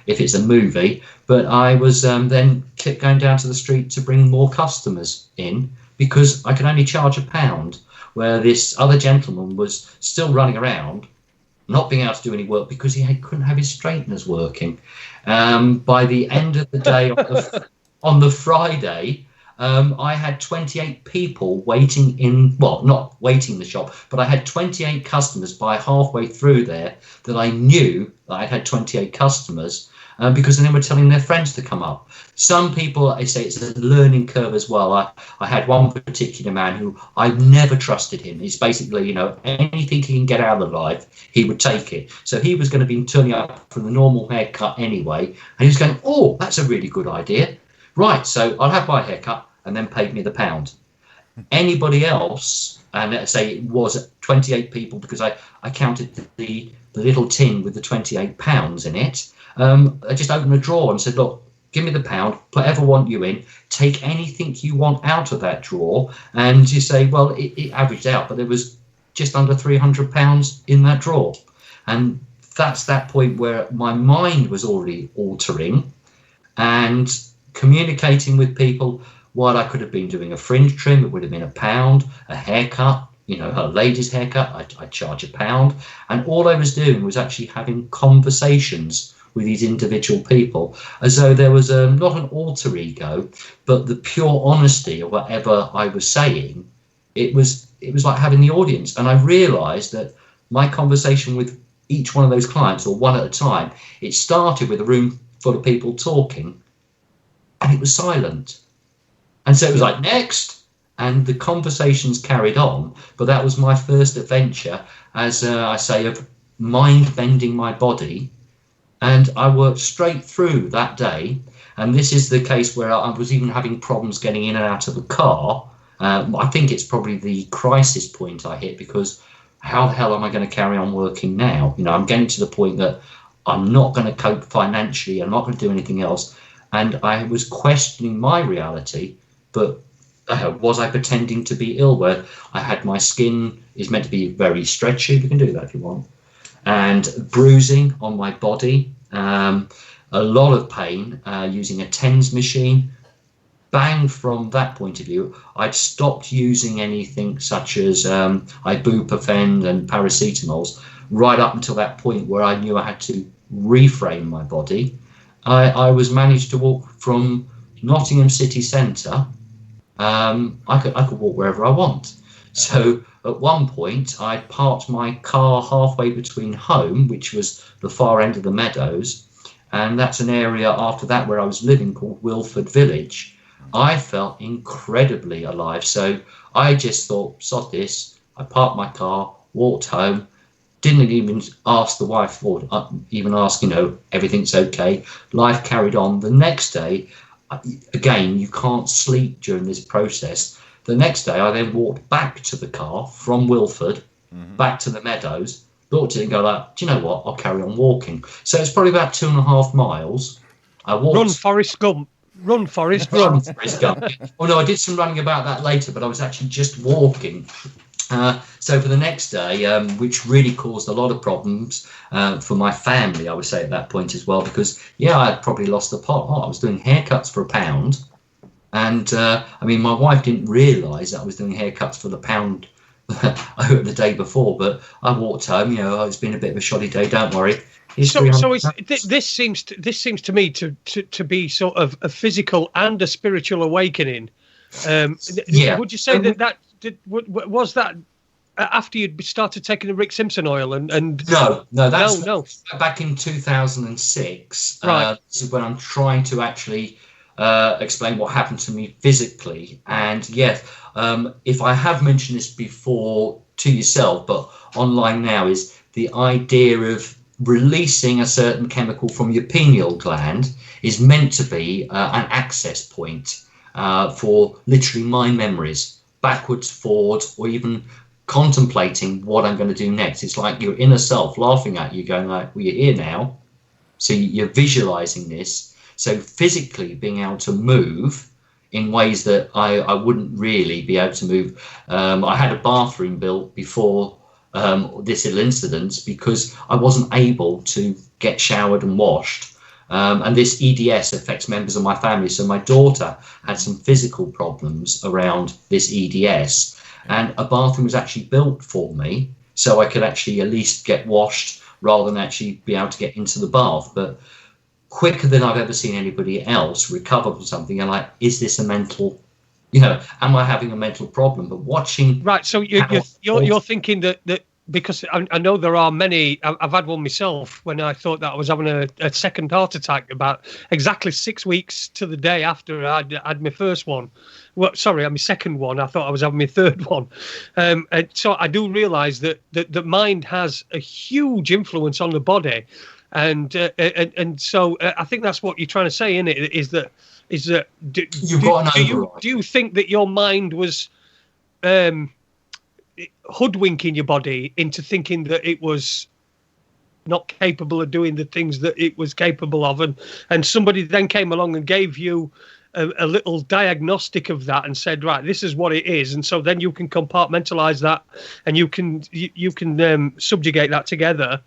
it's a movie. But I was then kept going down to the street to bring more customers in because I could only charge £1. Where this other gentleman was still running around, not being able to do any work because he couldn't have his straighteners working. By the end of the day on the Friday, I had 28 people waiting not waiting in the shop, but I had 28 customers by halfway through there that I knew that I had 28 customers because then they were telling their friends to come up. Some people, I say it's a learning curve as well. I had one particular man who I've never trusted him. He's basically, anything he can get out of life, he would take it. So he was going to be turning up for the normal haircut anyway. And he was going, oh, that's a really good idea. Right, so I'll have my haircut, and then paid me the £1. Anybody else, and let's say it was 28 people because I counted the little tin with the £28 in it. I just opened a drawer and said, look, give me the £1, put whatever want you in, take anything you want out of that drawer. And you say, well, it averaged out, but there was just under £300 in that drawer. And that's that point where my mind was already altering and communicating with people. While I could have been doing a fringe trim, it would have been £1, a haircut, a lady's haircut, I'd charge £1. And all I was doing was actually having conversations with these individual people, as though there was not an alter ego, but the pure honesty of whatever I was saying. It was like having the audience. And I realized that my conversation with each one of those clients, or one at a time, it started with a room full of people talking, and it was silent. And so it was like, next, and the conversations carried on. But that was my first adventure, as I say, of mind bending my body. And I worked straight through that day. And this is the case where I was even having problems getting in and out of the car. I think it's probably the crisis point I hit, because how the hell am I going to carry on working now? I'm getting to the point that I'm not going to cope financially. I'm not going to do anything else. And I was questioning my reality, but was I pretending to be ill? Where I had my skin is meant to be very stretchy. You can do that if you want. And bruising on my body, a lot of pain using a TENS machine. Bang, from that point of view, I'd stopped using anything such as ibuprofen and paracetamols right up until that point where I knew I had to reframe my body. I was managed to walk from Nottingham city centre. I could walk wherever I want. So at one point, I parked my car halfway between home, which was the far end of the meadows, and that's an area after that where I was living called Wilford Village. I felt incredibly alive. So I just thought, sod this. I parked my car, walked home, Didn't even ask the wife or even ask, everything's okay. Life carried on. The next day, again, you can't sleep during this process. The next day, I then walked back to the car from Wilford, back to the meadows, looked at it and go like, do you know what? I'll carry on walking. So it's probably about 2.5 miles. I walked. Run, Forrest Gump. Run, Forrest, run. Run, Forrest Gump. Oh, no, I did some running about that later, but I was actually just walking. So for the next day, which really caused a lot of problems for my family, I would say at that point as well, because, I had probably lost the plot. I was doing haircuts for £1. And, my wife didn't realise that I was doing haircuts for the £1 the day before. But I walked home, it's been a bit of a shoddy day, don't worry. This seems to me to be sort of a physical and a spiritual awakening. Would you say was that after you'd started taking the Rick Simpson oil and no, that's back in 2006. Right. This is when I'm trying to actually explain what happened to me physically. And yes, if I have mentioned this before to yourself, but online now, is the idea of releasing a certain chemical from your pineal gland is meant to be an access point for literally my memories, backwards, forwards, or even contemplating what I'm going to do next. It's like your inner self laughing at you, going like, well, you're here now. So you're visualizing this. So physically being able to move in ways that I wouldn't really be able to move. I had a bathroom built before this little incident because I wasn't able to get showered and washed. And this EDS affects members of my family. So my daughter had some physical problems around this EDS, and a bathroom was actually built for me so I could actually at least get washed rather than actually be able to get into the bath. But quicker than I've ever seen anybody else recover from something. And like, is this a mental, am I having a mental problem? But watching. Right. So you're thinking that because I know there are many. I've had one myself when I thought that I was having a second heart attack about exactly 6 weeks to the day after I'd had my first one. Well, sorry, my second one. I thought I was having my third one. And so I do realise that the mind has a huge influence on the body, and so I think that's what you're trying to say, innit? Is that do you think that your mind was hoodwinking your body into thinking that it was not capable of doing the things that it was capable of, and somebody then came along and gave you a little diagnostic of that and said, right, this is what it is, and so then you can compartmentalize that and you can subjugate that together,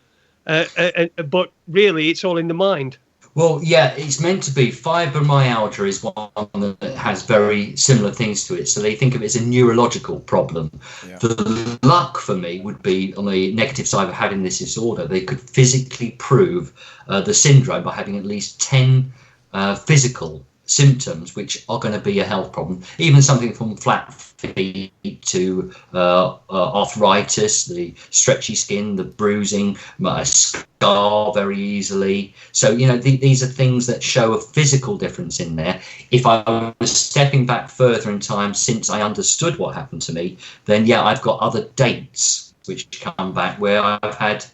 but really it's all in the mind. Well, yeah, it's meant to be. Fibromyalgia is one that has very similar things to it. So they think of it as a neurological problem. Yeah. The luck for me would be, on the negative side of having this disorder, they could physically prove the syndrome by having at least 10 physical symptoms which are going to be a health problem. Even something from flat feet to arthritis, the stretchy skin, the bruising, a scar very easily. So these are things that show a physical difference in there. If I was stepping back further in time since I understood what happened to me, then I've got other dates which come back where I've had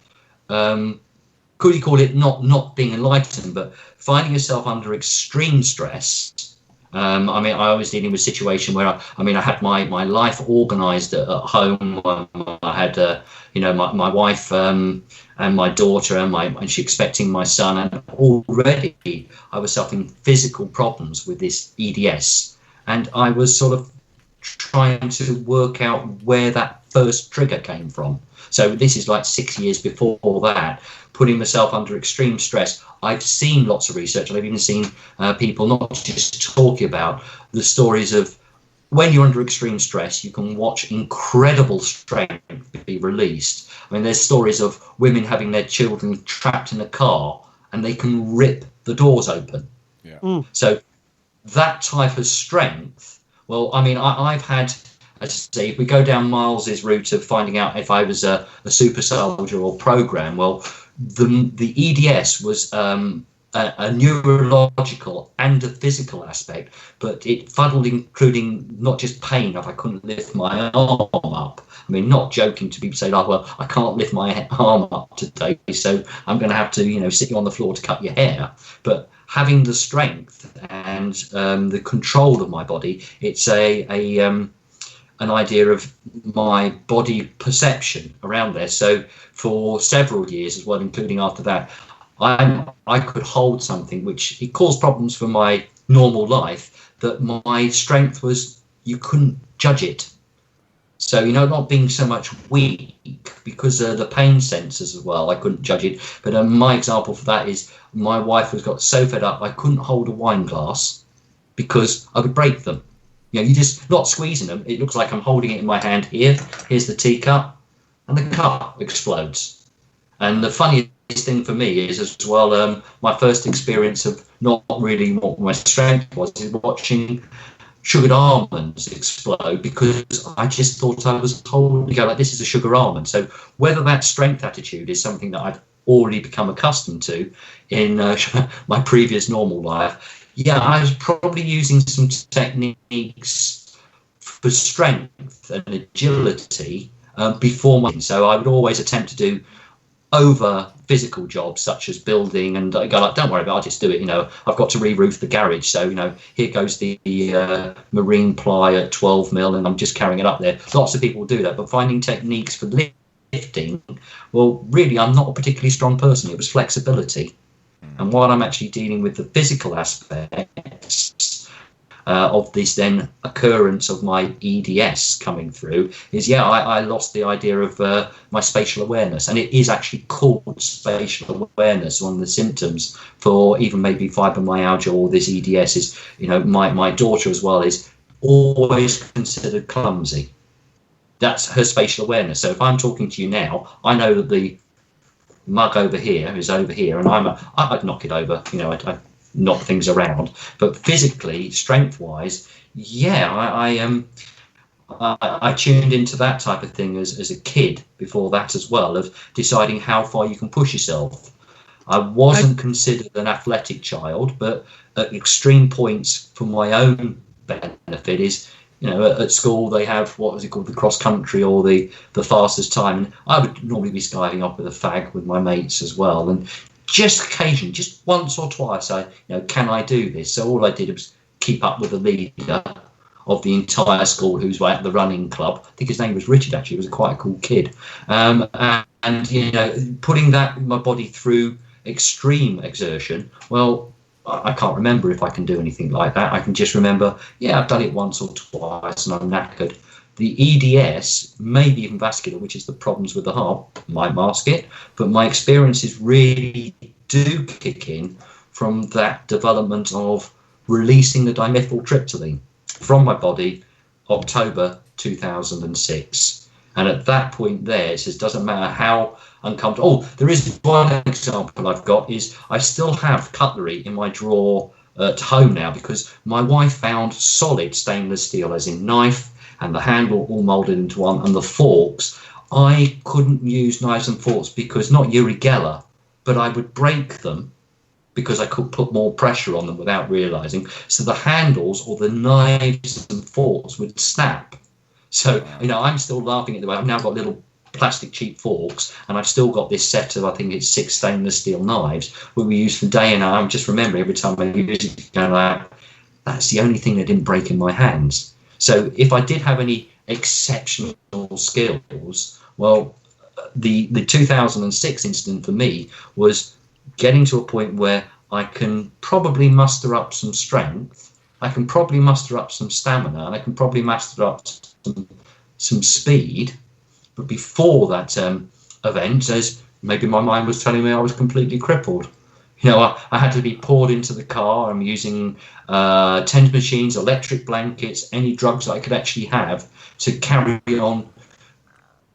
could you call it not being enlightened, but finding yourself under extreme stress. I was dealing with a situation where I had my life organised at home. I had my wife and my daughter and she expecting my son, and already I was suffering physical problems with this EDS, and I was sort of trying to work out where that first trigger came from. So this is like 6 years before that, putting myself under extreme stress. I've seen lots of research, and I've even seen people not just talking about the stories of when you're under extreme stress, you can watch incredible strength be released. There's stories of women having their children trapped in a car and they can rip the doors open. Yeah. So that type of strength, well, I've had, as I say, if we go down Miles's route of finding out if I was a super soldier or program, well, the EDS was a neurological and a physical aspect, but it fuddled, including not just pain if I couldn't lift my arm up. I mean, not joking to people say, oh, well, I can't lift my arm up today, so I'm going to have to, sit you on the floor to cut your hair. But having the strength and the control of my body, it's an idea of my body perception around there. So for several years as well, including after that, I could hold something which it caused problems for my normal life, that my strength was, you couldn't judge it. So, not being so much weak because the pain sensors as well, I couldn't judge it. But my example for that is my wife got so fed up, I couldn't hold a wine glass because I would break them. You just, not squeezing them, it looks like I'm holding it in my hand here. Here's the teacup, and the cup explodes. And the funniest thing for me is as well, my first experience of not really what my strength was is watching sugared almonds explode, because I just thought I was holding, like, this is a sugar almond. So whether that strength attitude is something that I've already become accustomed to in my previous normal life, I was probably using some techniques for strength and agility before so I would always attempt to do over physical jobs such as building, and I go like, don't worry about it, I'll just do it. I've got to re-roof the garage, so here goes the marine ply at 12 mil, and I'm just carrying it up there. Lots of people do that, but finding techniques for lifting, well, really, I'm not a particularly strong person. It was flexibility, and while I'm actually dealing with the physical aspects of this then occurrence of my EDS coming through, is I lost the idea of my spatial awareness, and it is actually called spatial awareness. One of the symptoms for even maybe fibromyalgia or this EDS is, my daughter as well is always considered clumsy. That's her spatial awareness. So if I'm talking to you now, I know that the mug over here is over here, and I'd knock it over, I'd knock things around. But physically, strength-wise, I tuned into that type of thing as a kid before that as well, of deciding how far you can push yourself. I wasn't considered an athletic child, but at extreme points for my own benefit is, at school they have, what was it called, the cross country or the fastest time, and I would normally be skiving up with a fag with my mates as well, and just occasionally, just once or twice, can I do this? So all I did was keep up with the leader of the entire school, who's at the running club. I think his name was Richard, actually. He was quite a cool kid. And putting that my body through extreme exertion, well, I can't remember if I can do anything like that. I can just remember, I've done it once or twice and I'm knackered. The EDS, maybe even vascular, which is the problems with the heart, might mask it, but my experiences really do kick in from that development of releasing the dimethyltryptamine from my body, October 2006. And at that point there, it says, doesn't matter how uncomfortable. Oh, there is one example I've got, is I still have cutlery in my drawer at home now, because my wife found solid stainless steel, as in knife, and the handle all moulded into one, and the forks. I couldn't use knives and forks because, not Uri Geller, but I would break them because I could put more pressure on them without realising. So the handles or the knives and forks would snap. So, I'm still laughing at the way I've now got little plastic cheap forks, and I've still got this set of, I think it's 6 stainless steel knives, where we use for day and night. I'm just remembering every time I use it, that's the only thing that didn't break in my hands. So if I did have any exceptional skills, well, the 2006 incident for me was getting to a point where I can probably muster up some strength, I can probably muster up some stamina, and I can probably muster up some speed. But before that event, as maybe my mind was telling me, I was completely crippled. I had to be poured into the car. I'm using tend machines, electric blankets, any drugs that I could actually have to carry on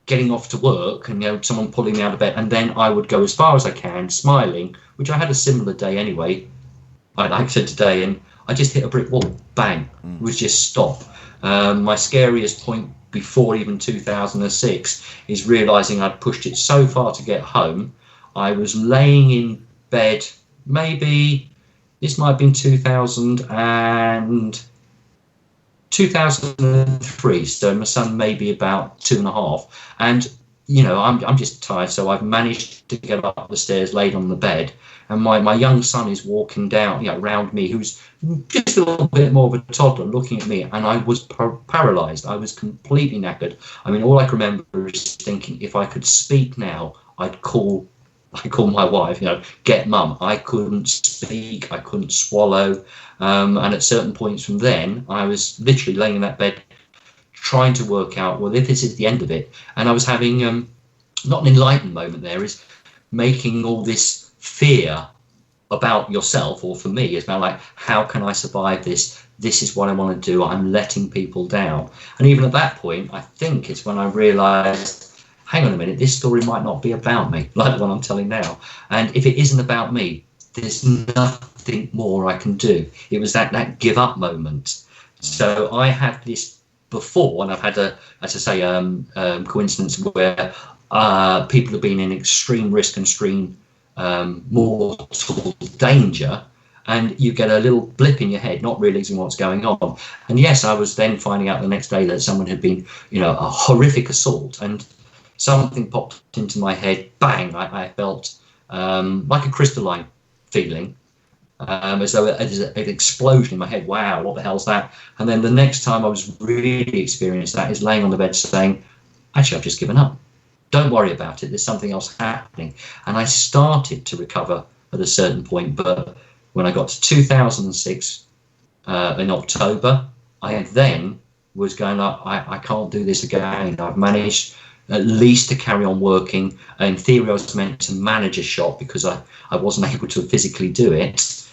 getting off to work, and someone pulling me out of bed, and then I would go as far as I can, smiling, which I had a similar day anyway, like I said today, and I just hit a brick wall, bang, it was just stop. My scariest point before even 2006 is realising I'd pushed it so far to get home. I was laying in bed maybe this might have been 2003, so my son may be about 2.5, and I'm just tired, so I've managed to get up the stairs, laid on the bed, and my young son is walking down, around me, who's just a little bit more of a toddler, looking at me, and I was paralyzed. I was completely knackered. I mean, all I can remember is thinking, if I could speak now, I'd call my wife, get mum. I couldn't speak, I couldn't swallow, and at certain points from then, I was literally laying in that bed trying to work out, well, if this is the end of it. And I was having not an enlightened moment there, is making all this fear about yourself, or for me, it's about like, how can I survive this? This is what I want to do. I'm letting people down. And even at that point, I think it's when I realized, hang on a minute, this story might not be about me, like the one I'm telling now. And if it isn't about me, there's nothing more I can do. It was that give up moment. So I had this before, and I've had coincidence where people have been in extreme risk and extreme mortal danger, and you get a little blip in your head, not realizing what's going on. And yes, I was then finding out the next day that someone had been, a horrific assault, and something popped into my head, bang, I felt like a crystalline feeling, as though there's an explosion in my head. Wow, what the hell's that? And then the next time I was really experienced that is laying on the bed saying, actually, I've just given up. Don't worry about it. There's something else happening. And I started to recover at a certain point. But when I got to 2006 in October, I then was going up, I can't do this again. I've managed at least to carry on working. In theory, I was meant to manage a shop because I wasn't able to physically do it.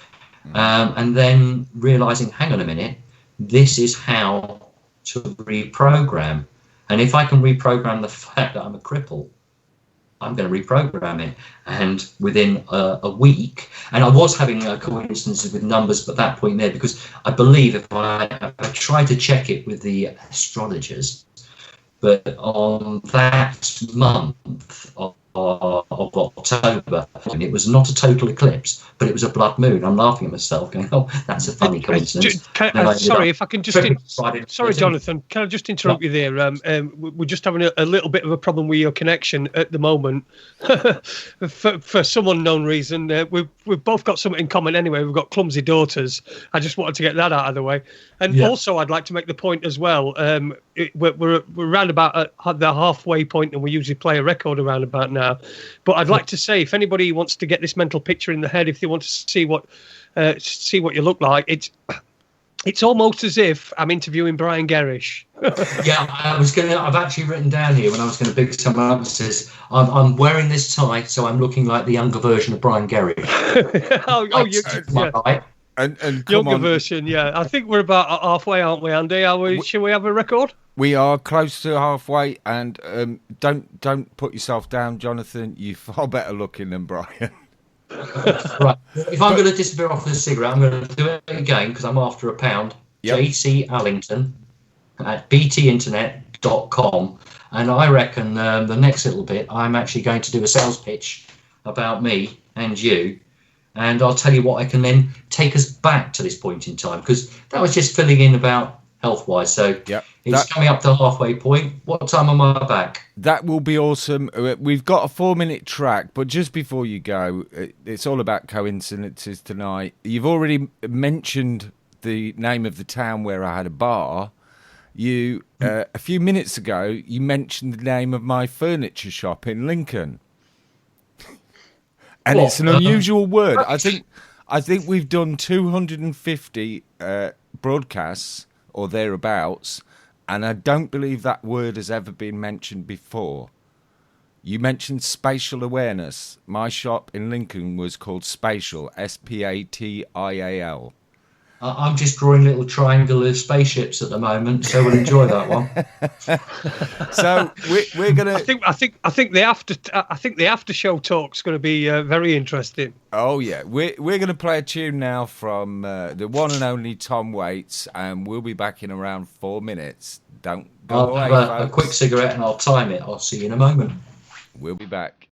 And then realizing, hang on a minute, this is how to reprogram. And if I can reprogram the fact that I'm a cripple, I'm going to reprogram it. And within a week, and I was having coincidences with numbers at that point there, because I believe if I tried to check it with the astrologers, but on that month of October, and it was not a total eclipse, but it was a blood moon. I'm laughing at myself, going, "Oh, that's a funny coincidence." Sorry, if I can just. Sorry, Jonathan, can I just interrupt you there? We're just having a little bit of a problem with your connection at the moment. for some unknown reason, we've both got something in common anyway. We've got clumsy daughters. I just wanted to get that out of the way, and also I'd like to make the point as well. We're around about the halfway point, and we usually play a record around about now. But I'd like to say, if anybody wants to get this mental picture in the head, if they want to see what you look like, it's almost as if I'm interviewing Brian Gerrish. I've actually written down here when I was going to pick someone up, it says, I'm wearing this tie, so I'm looking like the younger version of Brian Gerrish. Right. And younger version, yeah. I think we're about halfway, aren't we, Andy? Shall we have a record? We are close to halfway, and don't put yourself down, Jonathan. You're far better looking than Brian. Right. If I'm going to disappear off the cigarette, I'm going to do it again because I'm after £1. Yep. JC Allington at btinternet.com, and I reckon the next little bit I'm actually going to do a sales pitch about me and you. And I'll tell you what I can then take us back to this point in time, because that was just filling in about health-wise. So it's coming up to the halfway point. What time am I back? That will be awesome. We've got a 4-minute track, but just before you go, it's all about coincidences tonight. You've already mentioned the name of the town where I had a bar. You a few minutes ago, you mentioned the name of my furniture shop in Lincoln. And it's an unusual word. I think we've done 250 broadcasts or thereabouts, and I don't believe that word has ever been mentioned before. You mentioned spatial awareness. My shop in Lincoln was called Spatial, Spatial. I'm just drawing little triangular spaceships at the moment, so we'll enjoy that one. So we're gonna. I think the after show talk's going to be very interesting. Oh yeah, we're gonna play a tune now from the one and only Tom Waits, and we'll be back in around 4 minutes. Don't go away, I'll have a quick cigarette and I'll time it. I'll see you in a moment. We'll be back.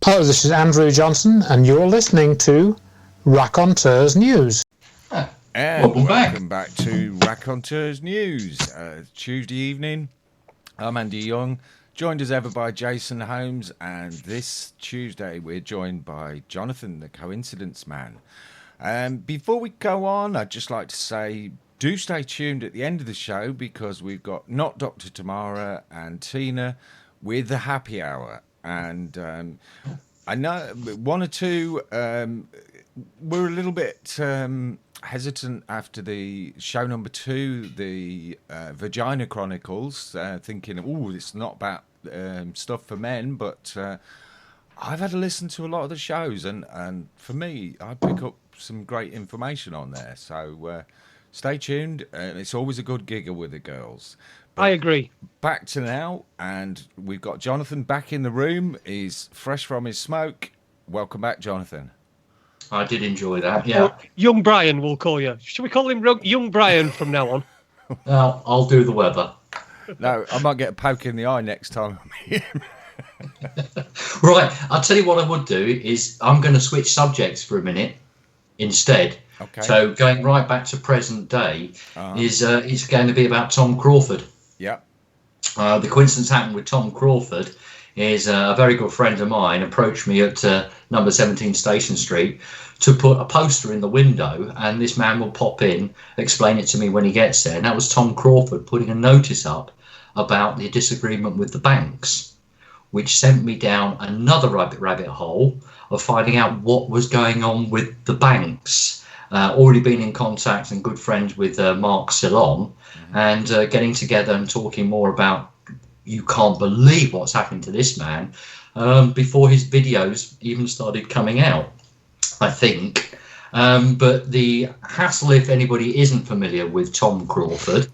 Hello, this is Andrew Johnson, and you're listening to Raconteurs News. And Welcome back. To Raconteurs News. Tuesday evening, I'm Andy Young, joined as ever by Jason Holmes, and this Tuesday we're joined by Jonathon, the Coincidence Man. Before we go on, I'd just like to say, do stay tuned at the end of the show, because we've got not Dr. Tamara and Tina with the happy hour. And I know one or two were a little bit hesitant after the show number 2, the Vagina Chronicles, thinking, oh, it's not about stuff for men, but I've had to listen to a lot of the shows, and for me, I pick up some great information on there. So stay tuned. It's always a good giggle with the girls. But I agree. Back to now, and we've got Jonathon back in the room. He's fresh from his smoke. Welcome back, Jonathon. I did enjoy that, yeah. Or young Brian, we'll call you. Should we call him Young Brian from now on? Well, I'll do the weather. No, I might get a poke in the eye next time I meet him. Right, I'll tell you what I would do is I'm going to switch subjects for a minute instead. Okay. So going right back to present day is it's going to be about Tom Crawford. Yeah. The coincidence happened with Tom Crawford is a very good friend of mine approached me at number 17 Station Street to put a poster in the window, and this man will pop in, explain it to me when he gets there. And that was Tom Crawford putting a notice up about the disagreement with the banks, which sent me down another rabbit hole of finding out what was going on with the banks. Already been in contact and good friends with Mark Ceylon, and getting together and talking more about, you can't believe what's happening to this man, before his videos even started coming out, I think. But the hassle, if anybody isn't familiar with Tom Crawford,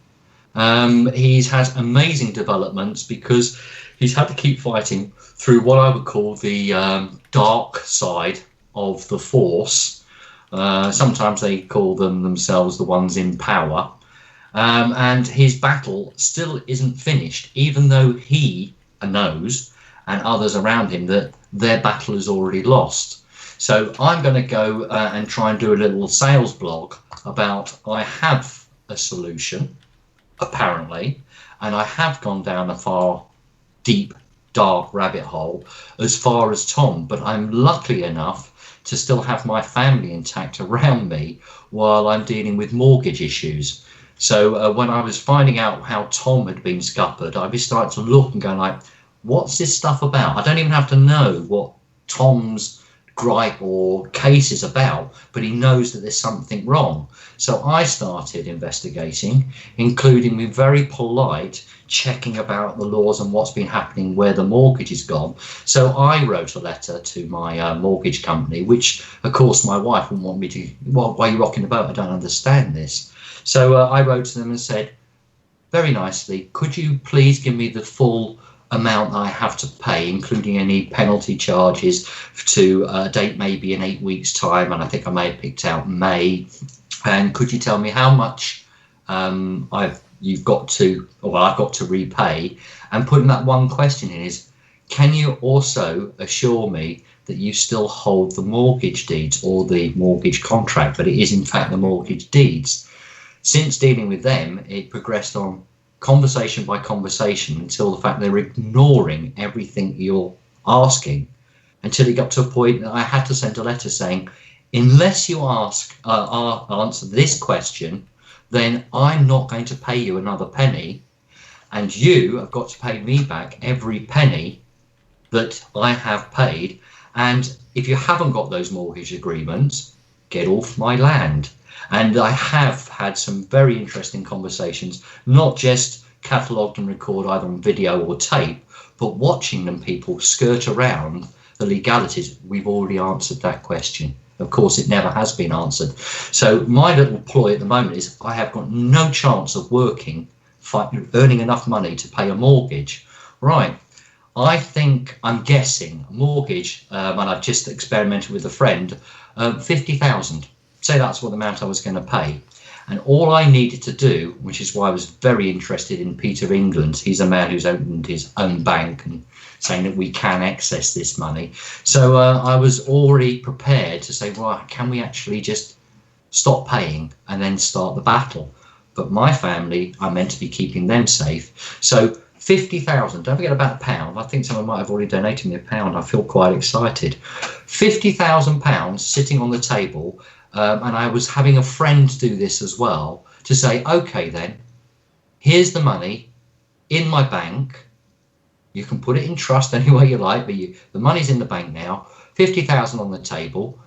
he's had amazing developments because he's had to keep fighting through what I would call the dark side of the force. Sometimes they call themselves the ones in power. And his battle still isn't finished, even though he knows, and others around him, that their battle is already lost. So I'm going to go and try and do a little sales blog about, I have a solution, apparently, and I have gone down a far, deep, dark rabbit hole as far as Tom, but I'm lucky enough to still have my family intact around me while I'm dealing with mortgage issues. So when I was finding out how Tom had been scuppered, I'd be starting to look and go like, what's this stuff about? I don't even have to know what Tom's gripe or case is about, but he knows that there's something wrong. So I started investigating, including with very polite checking about the laws and what's been happening where the mortgage is gone. So I wrote a letter to my mortgage company, which of course my wife wouldn't want me to, well, why are you rocking the boat? I don't understand this. So I wrote to them and said, very nicely, could you please give me the full amount I have to pay, including any penalty charges, to a date maybe in 8 weeks' time, and I think I may have picked out May. And could you tell me how much I've got to repay? And putting that one question in is, can you also assure me that you still hold the mortgage deeds or the mortgage contract, but it is in fact the mortgage deeds? Since dealing with them, it progressed on conversation by conversation until the fact they're ignoring everything you're asking, until it got to a point that I had to send a letter saying, unless you answer this question, then I'm not going to pay you another penny, and you have got to pay me back every penny that I have paid. And if you haven't got those mortgage agreements, get off my land. And I have had some very interesting conversations, not just catalogued and recorded either on video or tape, but watching them people skirt around the legalities. We've already answered that question. Of course, it never has been answered. So my little ploy at the moment is I have got no chance of working, earning enough money to pay a mortgage. Right. I think, I'm guessing, a mortgage, and I've just experimented with a friend, 50,000. Say that's what the amount I was going to pay. And all I needed to do, which is why I was very interested in Peter England, he's a man who's opened his own bank and saying that we can access this money. So I was already prepared to say, well, can we actually just stop paying and then start the battle? But my family, I meant to be keeping them safe. So 50,000, don't forget about the pound. I think someone might have already donated me a pound. I feel quite excited. £50,000 sitting on the table. And I was having a friend do this as well, to say, okay, then, here's the money in my bank. You can put it in trust any way you like, but the money's in the bank now. 50,000 on the table.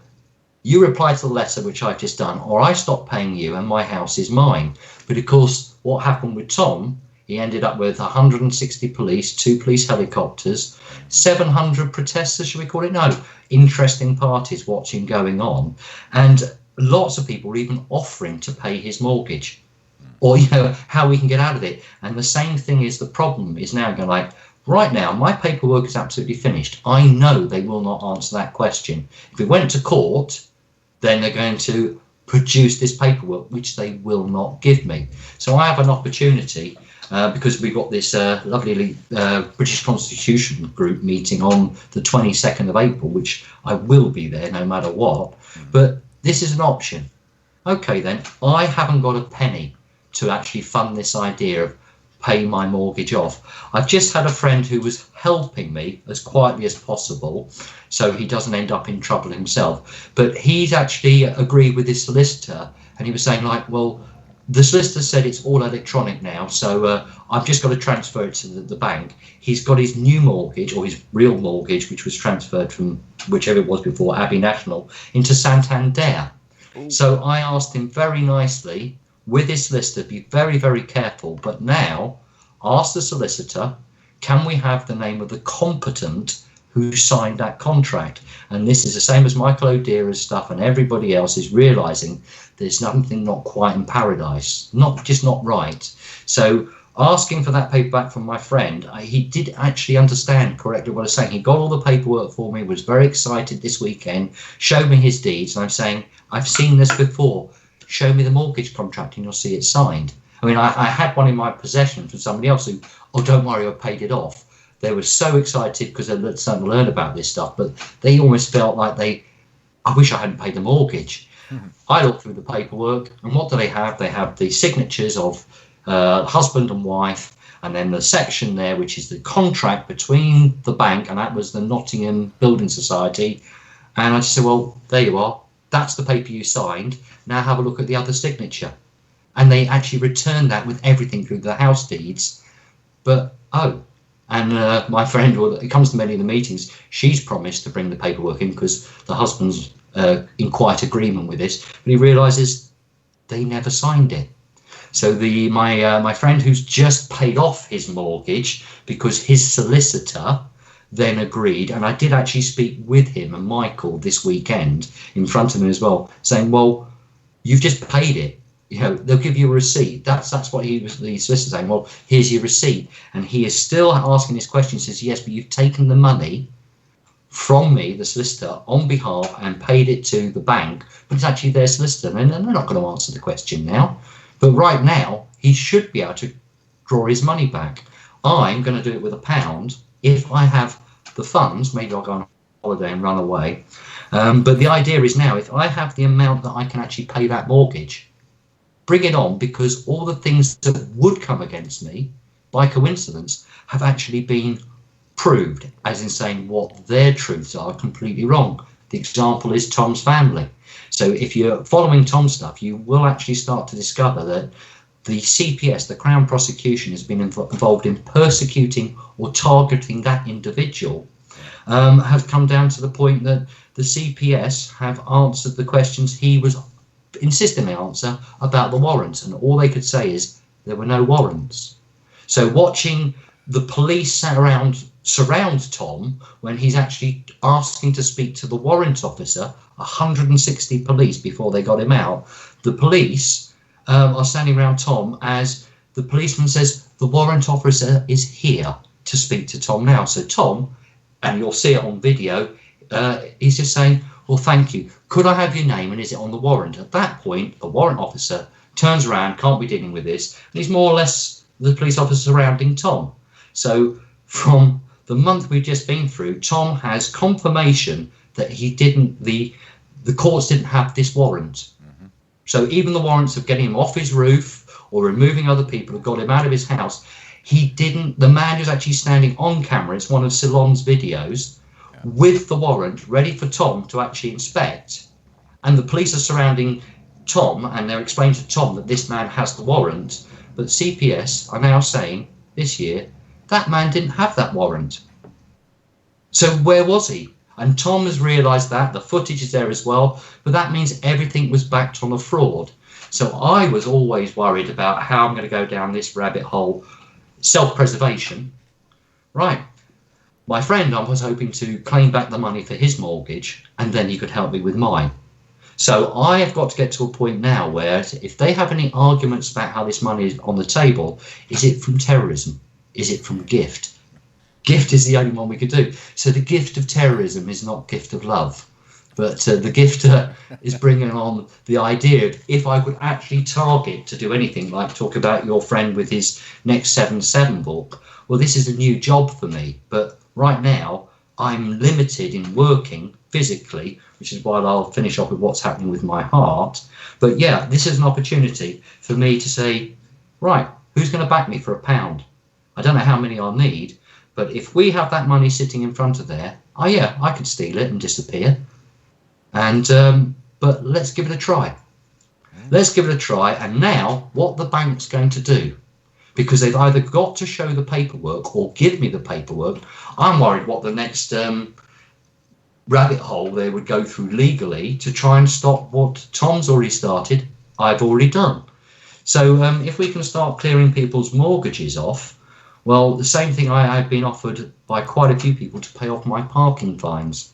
You reply to the letter, which I've just done, or I stop paying you and my house is mine. But of course, what happened with Tom, he ended up with 160 police, 2 police helicopters, 700 protesters, should we call it? No, interesting parties watching going on. And lots of people were even offering to pay his mortgage, or, how we can get out of it. And the same thing is, the problem is now going like, right now, my paperwork is absolutely finished. I know they will not answer that question. If we went to court, then they're going to produce this paperwork, which they will not give me. So I have an opportunity, because we've got this lovely British Constitution group meeting on the 22nd of April, which I will be there no matter what. But this is an option. Okay, then, I haven't got a penny to actually fund this idea of pay my mortgage off. I've just had a friend who was helping me as quietly as possible so he doesn't end up in trouble himself. But he's actually agreed with his solicitor, and he was saying, like, well, the solicitor said it's all electronic now, so I've just got to transfer it to the bank. He's got his new mortgage, or his real mortgage, which was transferred from whichever it was before, Abbey National, into Santander. Ooh. So I asked him very nicely, with his solicitor, be very, very careful, but now ask the solicitor, can we have the name of the competent who signed that contract? And this is the same as Michael O'Deara's stuff, and everybody else is realising there's something not quite in paradise, not right. So asking for that paper back from my friend, he did actually understand correctly what I was saying. He got all the paperwork for me, was very excited this weekend, showed me his deeds, and I'm saying, I've seen this before. Show me the mortgage contract and you'll see it signed. I mean, I had one in my possession from somebody else who, oh, don't worry, I paid it off. They were so excited because they're starting to learn about this stuff, but they almost felt like I wish I hadn't paid the mortgage. Mm-hmm. I looked through the paperwork, and what do they have? They have the signatures of husband and wife, and then the section there, which is the contract between the bank, and that was the Nottingham Building Society. And I just said, well, there you are. That's the paper you signed. Now have a look at the other signature. And they actually returned that with everything through the house deeds. But, and my friend, it comes to many of the meetings, she's promised to bring the paperwork in because the husband's in quiet agreement with this. But he realises they never signed it. So my friend who's just paid off his mortgage because his solicitor then agreed, and I did actually speak with him and Michael this weekend in front of him as well, saying, well, you've just paid it. They'll give you a receipt. That's what the solicitor saying, well, here's your receipt. And he is still asking this question, says, yes, but you've taken the money from me, the solicitor, on behalf and paid it to the bank, but it's actually their solicitor, and they're not going to answer the question now. But right now, he should be able to draw his money back. I'm going to do it with £1. If I have the funds, maybe I'll go on holiday and run away. But the idea is now, if I have the amount that I can actually pay that mortgage, bring it on, because all the things that would come against me, by coincidence, have actually been proved, as in saying what their truths are completely wrong. The example is Tom's family. So if you're following Tom's stuff, you will actually start to discover that the CPS, the Crown Prosecution, has been involved in persecuting or targeting that individual, have come down to the point that the CPS have answered the questions he was insisting they answer about the warrants, and all they could say is there were no warrants. So watching the police surround Tom when he's actually asking to speak to the warrant officer, 160 police before they got him out, the police are standing around Tom as the policeman says the warrant officer is here to speak to Tom now. So Tom, and you'll see it on video, he's just saying, well, thank you. Could I have your name and is it on the warrant? At that point, the warrant officer turns around, can't be dealing with this, and he's more or less the police officer surrounding Tom. So from the month we've just been through, Tom has confirmation that the courts didn't have this warrant. So even the warrants of getting him off his roof or removing other people who got him out of his house, the man who's actually standing on camera, it's one of Ceylon's videos, with the warrant ready for Tom to actually inspect. And the police are surrounding Tom, and they're explaining to Tom that this man has the warrant. But CPS are now saying this year that man didn't have that warrant. So where was he? And Tom has realised that. The footage is there as well. But that means everything was backed on a fraud. So I was always worried about how I'm going to go down this rabbit hole. Self-preservation. Right. My friend, I was hoping to claim back the money for his mortgage, and then he could help me with mine. So I have got to get to a point now where if they have any arguments about how this money is on the table, is it from terrorism? Is it from gift? Gift is the only one we could do. So the gift of terrorism is not gift of love. But the gift is bringing on the idea of if I could actually target to do anything, like talk about your friend with his next 7/7 book, well, this is a new job for me. But right now, I'm limited in working physically, which is why I'll finish off with what's happening with my heart. But yeah, this is an opportunity for me to say, right, who's going to back me for £1? I don't know how many I'll need, but if we have that money sitting in front of there, oh yeah, I could steal it and disappear. And but let's give it a try. Let's give it a try. And now what the bank's going to do, because they've either got to show the paperwork or give me the paperwork. I'm worried what the next rabbit hole they would go through legally to try and stop what Tom's already started, I've already done. So if we can start clearing people's mortgages off, well, the same thing I've been offered by quite a few people to pay off my parking fines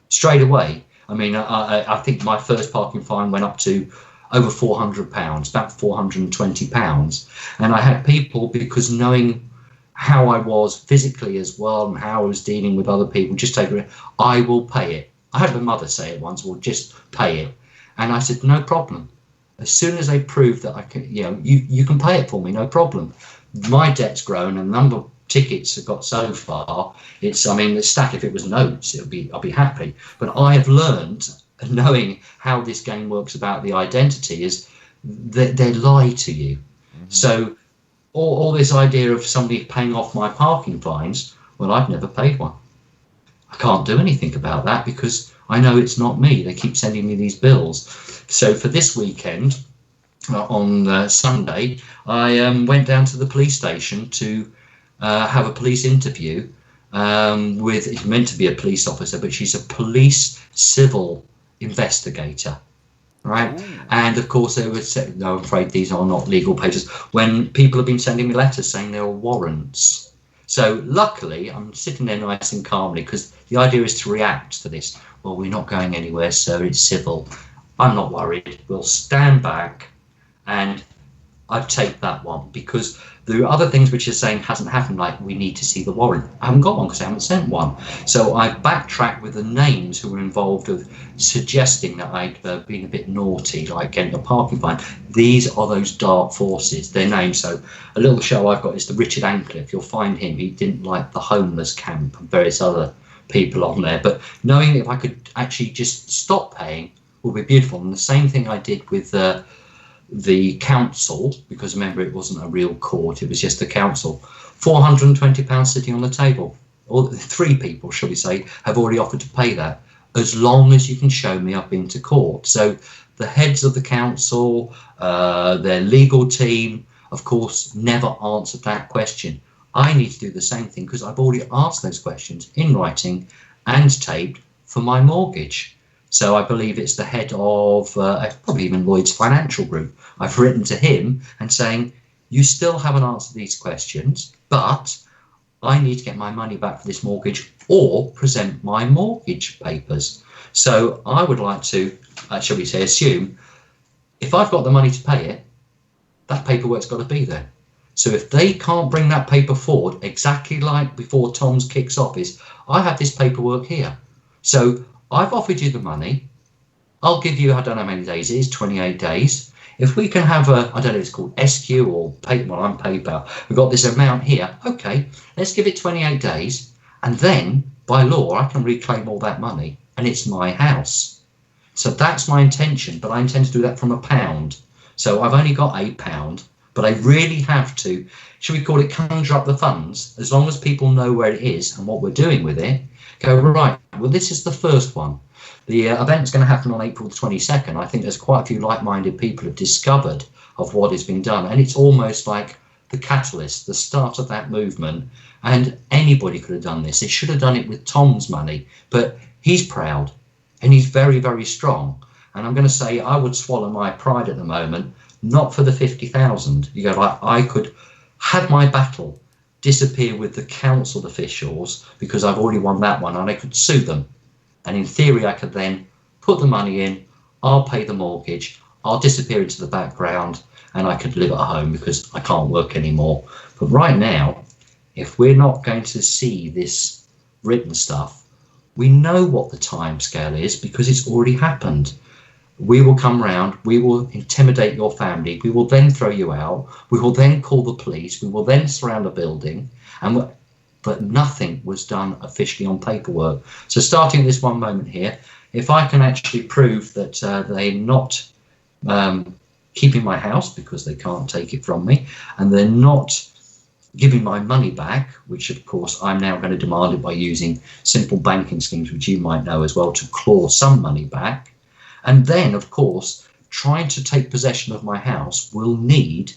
straight away. I mean, I think my first parking fine went up to over £400, about £420. And I had people, because knowing how I was physically as well and how I was dealing with other people, just take it, I will pay it. I had my mother say it once, well, just pay it. And I said, no problem. As soon as they prove that I can, you can pay it for me, no problem. My debt's grown and the number of tickets have got so far. The stack, if it was notes, I'll be happy. But I have learned, knowing how this game works about the identity, is that they lie to you. Mm-hmm. So all this idea of somebody paying off my parking fines, well, I've never paid one. I can't do anything about that because I know it's not me. They keep sending me these bills. So for this weekend, on Sunday, I went down to the police station to have a police interview with, it's meant to be a police officer, but she's a police civil investigator, right? Ooh. And of course they would say, no, I'm afraid these are not legal papers, when people have been sending me letters saying there are warrants. So luckily I'm sitting there nice and calmly, because the idea is to react to this. Well, we're not going anywhere, sir, it's civil. I'm not worried, we'll stand back, and I'd take that one, because there are other things which are saying hasn't happened, like we need to see the warrant. I haven't got one because I haven't sent one. So I backtracked with the names who were involved of suggesting that I'd been a bit naughty, like getting a parking fine. These are those dark forces, their names. So a little show I've got is the Richard Ancliffe. You'll find him. He didn't like the homeless camp and various other people on there. But knowing if I could actually just stop paying would be beautiful. And the same thing I did with the council, because remember, it wasn't a real court, it was just a council. £420 sitting on the table. Or 3 people, shall we say, have already offered to pay that, as long as you can show me I've been to court. So the heads of the council, their legal team, of course, never answered that question. I need to do the same thing, because I've already asked those questions in writing and taped for my mortgage. So I believe it's the head of probably even Lloyd's Financial Group. I've written to him and saying, you still haven't answered these questions, but I need to get my money back for this mortgage or present my mortgage papers. So I would like to, shall we say, assume if I've got the money to pay it, that paperwork's got to be there. So if they can't bring that paper forward, exactly like before Tom's kicks off, is I have this paperwork here. So I've offered you the money. I'll give you, I don't know how many days it is, 28 days. If we can have a, I don't know, it's called SQ or PayPal, well, I'm PayPal. We've got this amount here. Okay, let's give it 28 days. And then, by law, I can reclaim all that money. And it's my house. So that's my intention. But I intend to do that from £1. So I've only got £8. But I really have to, should we call it conjure up the funds? As long as people know where it is and what we're doing with it. Go, right, well, this is the first one. The event's going to happen on April the 22nd. I think there's quite a few like-minded people have discovered of what has been done. And it's almost like the catalyst, the start of that movement. And anybody could have done this. They should have done it with Tom's money. But he's proud and he's very, very strong. And I'm going to say I would swallow my pride at the moment, not for the 50,000. You go, like, I could have my battle disappear with the council officials because I've already won that one and I could sue them. And in theory, I could then put the money in, I'll pay the mortgage, I'll disappear into the background, and I could live at home because I can't work anymore. But right now, if we're not going to see this written stuff, we know what the time scale is because it's already happened. We will come round, we will intimidate your family, we will then throw you out, we will then call the police, we will then surround a building, but nothing was done officially on paperwork. So starting at this one moment here, if I can actually prove that they're not keeping my house because they can't take it from me, and they're not giving my money back, which of course I'm now going to demand it by using simple banking schemes, which you might know as well, to claw some money back. And then, of course, trying to take possession of my house will need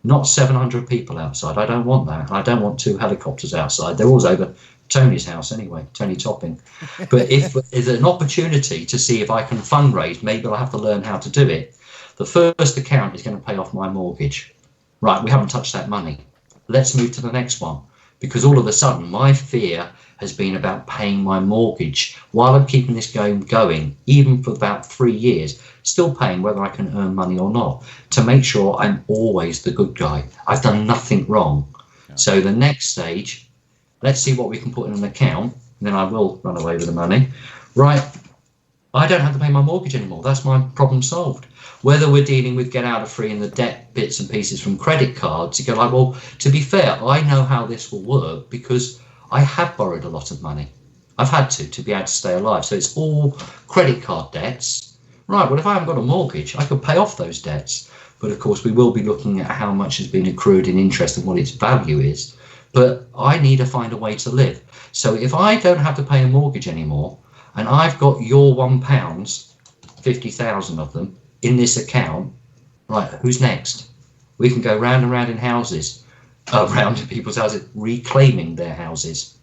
not 700 people outside. I don't want that. I don't want 2 helicopters outside. They're always over Tony's house anyway, Tony Topping. But if there's an opportunity to see if I can fundraise, maybe I'll have to learn how to do it. The first account is going to pay off my mortgage. Right, we haven't touched that money. Let's move to the next one. Because all of a sudden, my fear has been about paying my mortgage while I'm keeping this going, even for about 3 years, still paying whether I can earn money or not, to make sure I'm always the good guy. I've done nothing wrong. Yeah. So the next stage, let's see what we can put in an account, and then I will run away with the money. Right, I don't have to pay my mortgage anymore. That's my problem solved. Whether we're dealing with get out of free and the debt bits and pieces from credit cards, you go like, well, to be fair, I know how this will work because I have borrowed a lot of money. I've had to be able to stay alive. So it's all credit card debts. Right, well, if I haven't got a mortgage, I could pay off those debts. But of course, we will be looking at how much has been accrued in interest and what its value is. But I need to find a way to live. So if I don't have to pay a mortgage anymore, and I've got your £1, 50,000 of them, in this account, right, who's next? We can go round and round in houses, around in people's houses, reclaiming their houses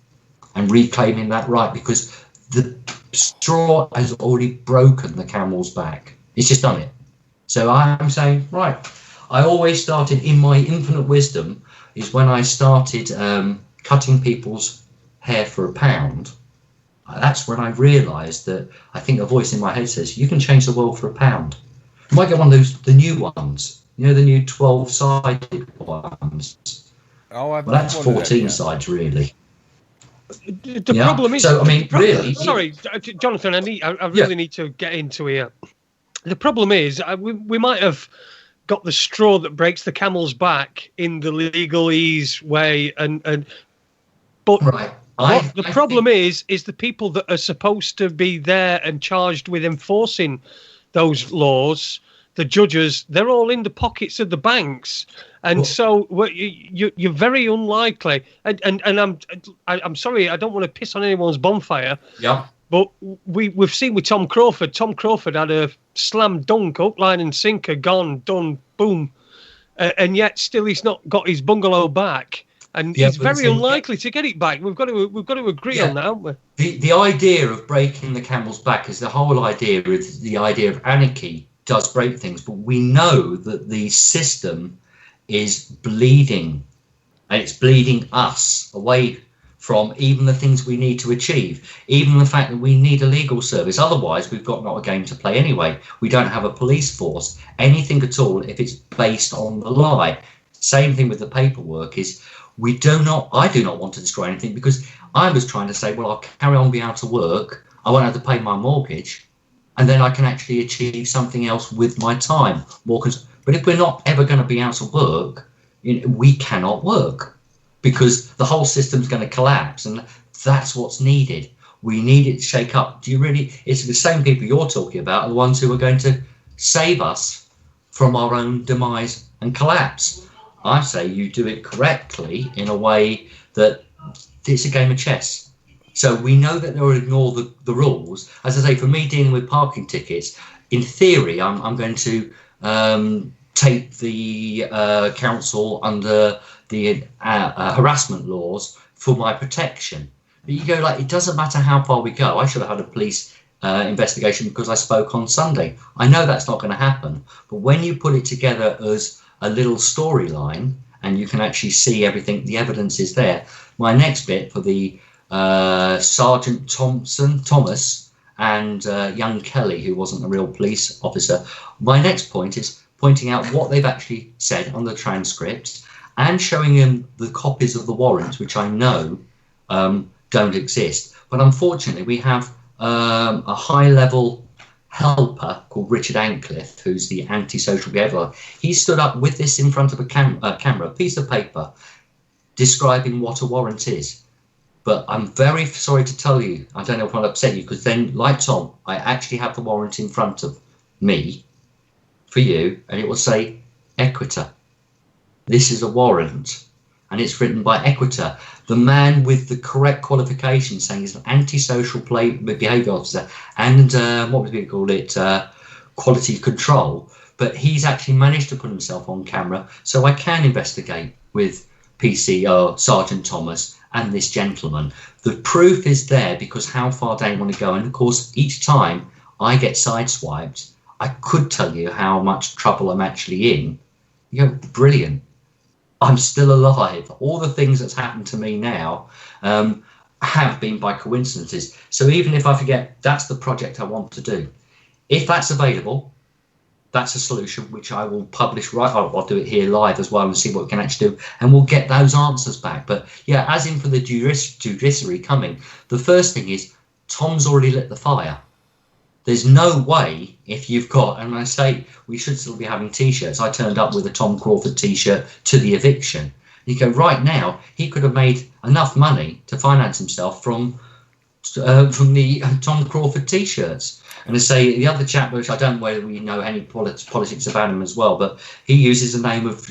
and reclaiming that right, because the straw has already broken the camel's back. It's just done it. So I'm saying, right, I always started in my infinite wisdom is when I started cutting people's hair for £1. That's when I realised that I think a voice in my head says, you can change the world for £1. You might get one of those, the new ones, you know, the new 12-sided ones. Oh, well, that's 14 sides, really. The problem is, so I mean, really. Sorry, Jonathon, I really need to get into here. The problem is, we might have got the straw that breaks the camel's back in the legalese way, but right. The problem is the people that are supposed to be there and charged with enforcing those laws, the judges, they're all in the pockets of the banks, and so you're very unlikely. And I'm sorry, I don't want to piss on anyone's bonfire. Yeah. But we've seen with Tom Crawford. Tom Crawford had a slam dunk, hook, line and sinker, gone, done, boom, and yet still he's not got his bungalow back. And it's very unlikely to get it back. We've got to agree on that, haven't we? The idea of breaking the camel's back is the whole idea. Is the idea of anarchy does break things, but we know that the system is bleeding, and it's bleeding us away from even the things we need to achieve, even the fact that we need a legal service. Otherwise, we've got not a game to play anyway. We don't have a police force, anything at all, if it's based on the lie. Same thing with the paperwork is. I do not want to destroy anything because I was trying to say, well, I'll carry on being able to work. I won't have to pay my mortgage. and then I can actually achieve something else with my time. But if we're not ever going to be out of work, we cannot work, because the whole system's going to collapse, and that's what's needed. We need it to shake up. It's the same people you're talking about are the ones who are going to save us from our own demise and collapse. I say you do it correctly in a way that it's a game of chess. So we know that they'll ignore the rules. As I say, for me dealing with parking tickets, in theory, I'm going to take the council under the harassment laws for my protection. But you go, like, it doesn't matter how far we go. I should have had a police investigation because I spoke on Sunday. I know that's not going to happen. But when you put it together as a little storyline and you can actually see everything, the evidence is there. My next bit for the Sergeant Thomas and young Kelly, who wasn't a real police officer, my next point is pointing out what they've actually said on the transcripts and showing them the copies of the warrants, which I know don't exist. But unfortunately, we have a high-level helper called Richard Ancliffe, who's the antisocial behaviour. He stood up with this in front of a camera, a piece of paper, describing what a warrant is. But I'm very sorry to tell you, I don't know if I'll upset you, because then, like Tom, I actually have the warrant in front of me for you, and it will say Equita. This is a warrant, and it's written by Equita, the man with the correct qualification, saying he's an antisocial behaviour officer and what would we call it, quality control. But he's actually managed to put himself on camera, so I can investigate with PC Sergeant Thomas and this gentleman. The proof is there, because how far do you want to go? And of course, each time I get sideswiped, I could tell you how much trouble I'm actually in. You go, brilliant. I'm still alive. All the things that's happened to me now have been by coincidences. So even if I forget, that's the project I want to do. If that's available, that's a solution which I will publish I'll do it here live as well and see what we can actually do, and we'll get those answers back. But yeah, as in for the judiciary coming, the first thing is Tom's already lit the fire. There's no way, if you've got, and I say we should still be having T-shirts. I turned up with a Tom Crawford T-shirt to the eviction. You go, right now, he could have made enough money to finance himself from the Tom Crawford T-shirts. And I say the other chap, which I don't know whether we know any politics about him as well, but he uses the name of,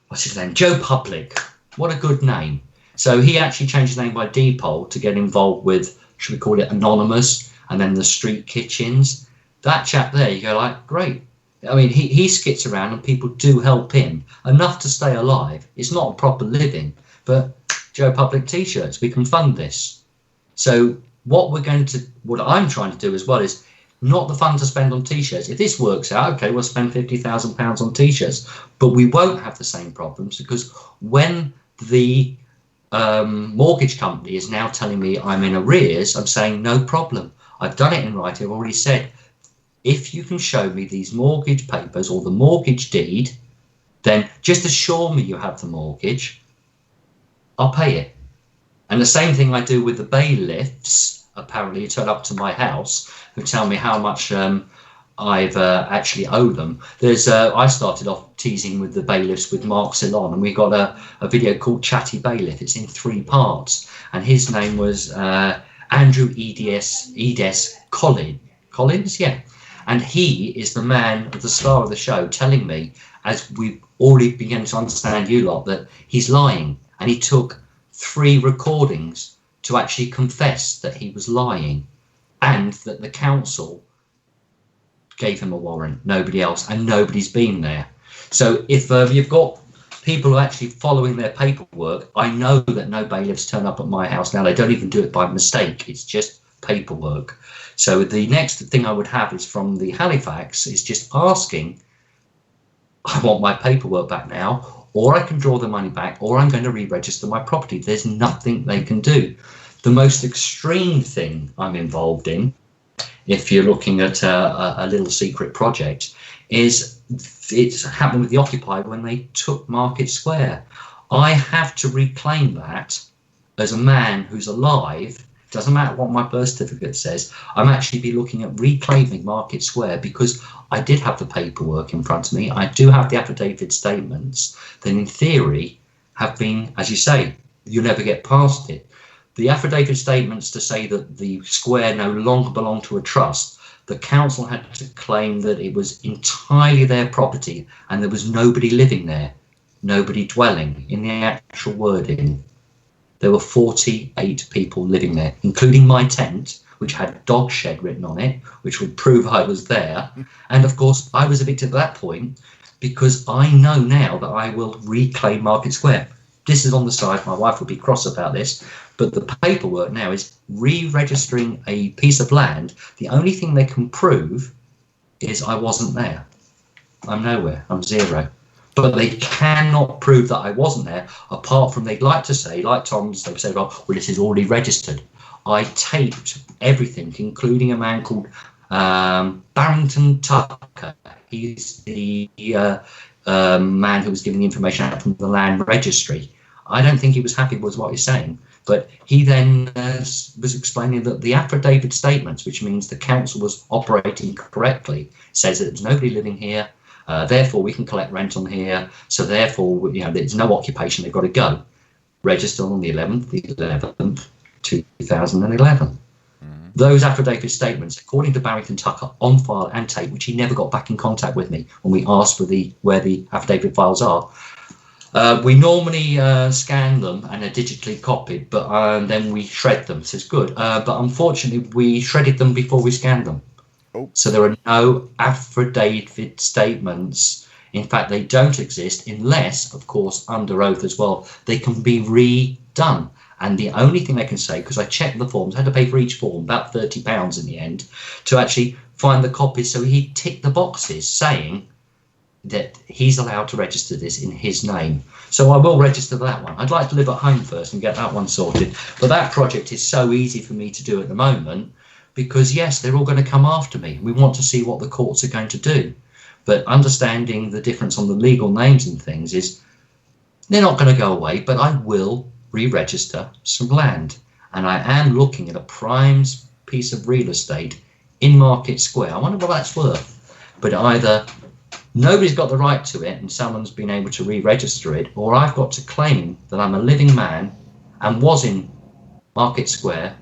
what's his name? Joe Public. What a good name. So he actually changed his name by default to get involved with, should we call it Anonymous, and then the street kitchens. That chap there, you go like, great. I mean, he skits around and people do help him enough to stay alive. It's not a proper living, but Joe Public T-shirts, we can fund this. So what I'm trying to do as well is not the fund to spend on T-shirts. If this works out, okay, we'll spend £50,000 on T-shirts, but we won't have the same problems, because when the mortgage company is now telling me I'm in arrears, I'm saying no problem. I've done it in writing. I've already said, if you can show me these mortgage papers or the mortgage deed, then just assure me you have the mortgage. I'll pay it. And the same thing I do with the bailiffs. Apparently, you turn up to my house who tell me how much I've actually owe them. I started off teasing with the bailiffs with Mark Ceylon, and we got a video called Chatty Bailiff. It's in 3 parts, and his name was Andrew Edes Collins, yeah. And he is the man, the star of the show, telling me, as we've already begun to understand you lot, that he's lying. And he took 3 recordings to actually confess that he was lying, and that the council gave him a warrant, nobody else, and nobody's been there. So if you've got people who are actually following their paperwork, I know that no bailiffs turn up at my house now. They don't even do it by mistake. It's just paperwork. So the next thing I would have is from the Halifax is just asking, I want my paperwork back now, or I can draw the money back, or I'm going to re-register my property. There's nothing they can do. The most extreme thing I'm involved in, if you're looking at a little secret project, is it's happened with the Occupy when they took Market Square. I have to reclaim that as a man who's alive Doesn't matter what my birth certificate says. I'm actually be looking at reclaiming Market Square because I did have the paperwork in front of me. I do have the affidavit statements that in theory have been, as you say, you never get past it. The affidavit statements to say that the square no longer belonged to a trust, the council had to claim that it was entirely their property and there was nobody living there, nobody dwelling. In the actual wording, there were 48 people living there, including my tent, which had dog shed written on it, which would prove I was there. And of course, I was evicted at that point because I know now that I will reclaim Market Square. This is on the side. My wife would be cross about this, but the paperwork now is re-registering a piece of land. The only thing they can prove is I wasn't there. I'm nowhere. I'm zero. But they cannot prove that I wasn't there, apart from they'd like to say, like Tom's, they would say, well, this is already registered. I taped everything, including a man called Barrington Tucker. He's the man who was giving the information out from the land registry. I don't think he was happy with what he's saying, but he then was explaining that the affidavit statements, which means the council was operating correctly, says that there's nobody living here, therefore we can collect rent on here, so therefore there's no occupation, they've got to go. Registered on the 11th, 2011. Those affidavit statements, according to Barrington Tucker, on file and tape, which he never got back in contact with me when we asked for where the affidavit files are. We normally scan them and are digitally copied, but then we shred them. So it's good. But unfortunately, we shredded them before we scanned them. Oh. So there are no affidavit statements. In fact, they don't exist unless, of course, under oath as well, they can be redone. And the only thing I can say, because I checked the forms, I had to pay for each form, about £30 in the end, to actually find the copies. So he ticked the boxes saying that he's allowed to register this in his name. So I will register that one. I'd like to live at home first and get that one sorted. But that project is so easy for me to do at the moment because, yes, they're all going to come after me. We want to see what the courts are going to do. But understanding the difference on the legal names and things is they're not going to go away, but I will re-register some land. And I am looking at a prime piece of real estate in Market Square. I wonder what that's worth. But either nobody's got the right to it and someone's been able to re-register it, or I've got to claim that I'm a living man and was in Market Square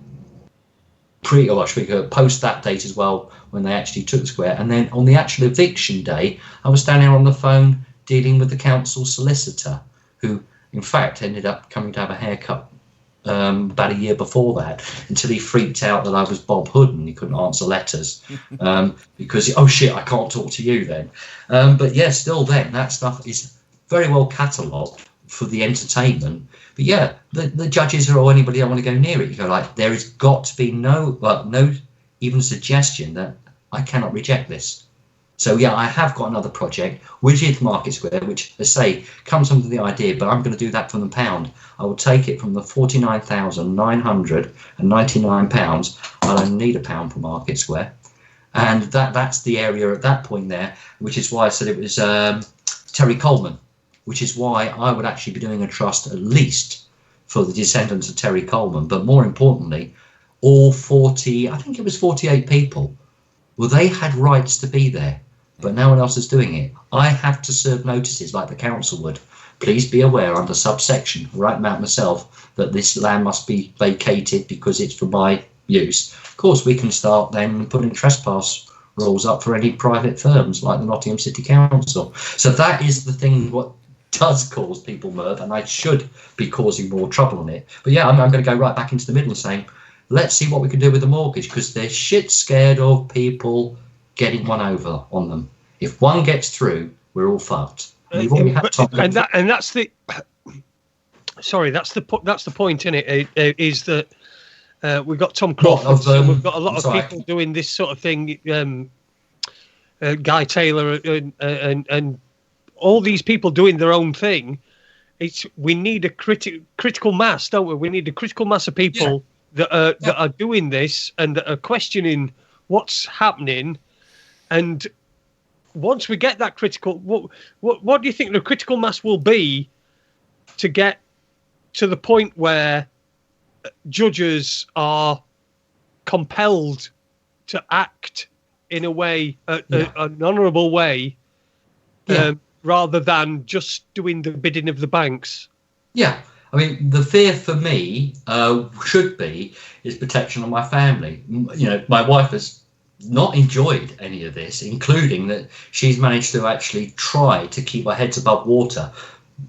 post that date as well when they actually took the square. And then on the actual eviction day, I was standing on the phone dealing with the council solicitor, who in fact ended up coming to have a haircut about a year before that, until he freaked out that I was Bob Hood and he couldn't answer letters because, oh shit, I can't talk to you then. But yeah, still then, that stuff is very well catalogued for the entertainment. But yeah, the judges or anybody that want to go near it, you go like, there has got to be no even suggestion that I cannot reject this. So yeah, I have got another project, which is Market Square, which, as I say, comes under the idea, but I'm going to do that from the pound. I will take it from the £49,999. I don't need a pound for Market Square. And that's the area at that point there, which is why I said it was Terry Coleman, which is why I would actually be doing a trust at least for the descendants of Terry Coleman. But more importantly, all 48 people, well, they had rights to be there, but no one else is doing it. I have to serve notices like the council would. Please be aware under subsection, write them out myself, that this land must be vacated because it's for my use. Of course, we can start then putting trespass rules up for any private firms like the Nottingham City Council. So that is the thing what does cause people mirth, and I should be causing more trouble on it. But yeah, I'm going to go right back into the middle and saying, let's see what we can do with the mortgage, because they're shit scared of people getting one over on them. If one gets through, we're all fucked. We've already had time. And that's the sorry, that's the point in it. Is that we've got Tom Crawford, and we've got a lot of people doing this sort of thing. Guy Taylor and all these people doing their own thing. We need a critical mass, don't we? We need a critical mass of people. Yeah. That are doing this and that are questioning what's happening. And once we get that critical, what do you think the critical mass will be to get to the point where judges are compelled to act in a way, an honourable way, rather than just doing the bidding of the banks. Yeah, I mean, the fear for me should be is protection of my family. You know, my wife has not enjoyed any of this, including that she's managed to actually try to keep our heads above water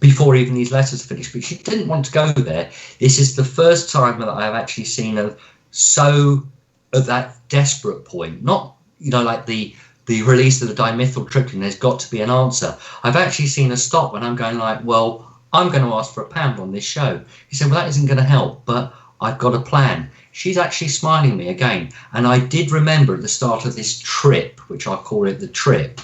before even these letters finished. But she didn't want to go there. This is the first time that I've actually seen her so at that desperate point. Not, you know, like the release of the dimethyltryptamine, there's got to be an answer. I've actually seen her stop when I'm going like, well, I'm going to ask for £1 on this show. He said, well, that isn't going to help, but I've got a plan. She's actually smiling at me again. And I did remember at the start of this trip, which I call it the trip,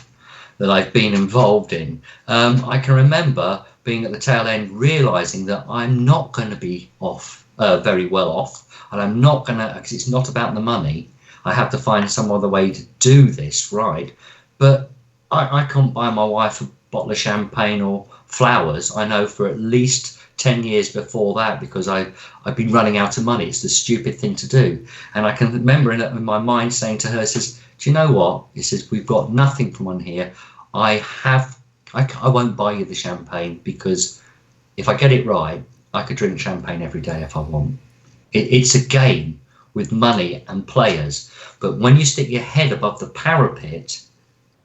that I've been involved in. I can remember being at the tail end, realising that I'm not going to be off, very well off. And I'm not going to, because it's not about the money. I have to find some other way to do this, right? But I can't buy my wife a bottle of champagne or flowers. I know for at least 10 years before that, because I've been running out of money. It's the stupid thing to do. And I can remember in my mind saying to her, says, do you know what? He says, we've got nothing from on here. I won't buy you the champagne, because if I get it right, I could drink champagne every day if I want. It's a game with money and players. But when you stick your head above the parapet,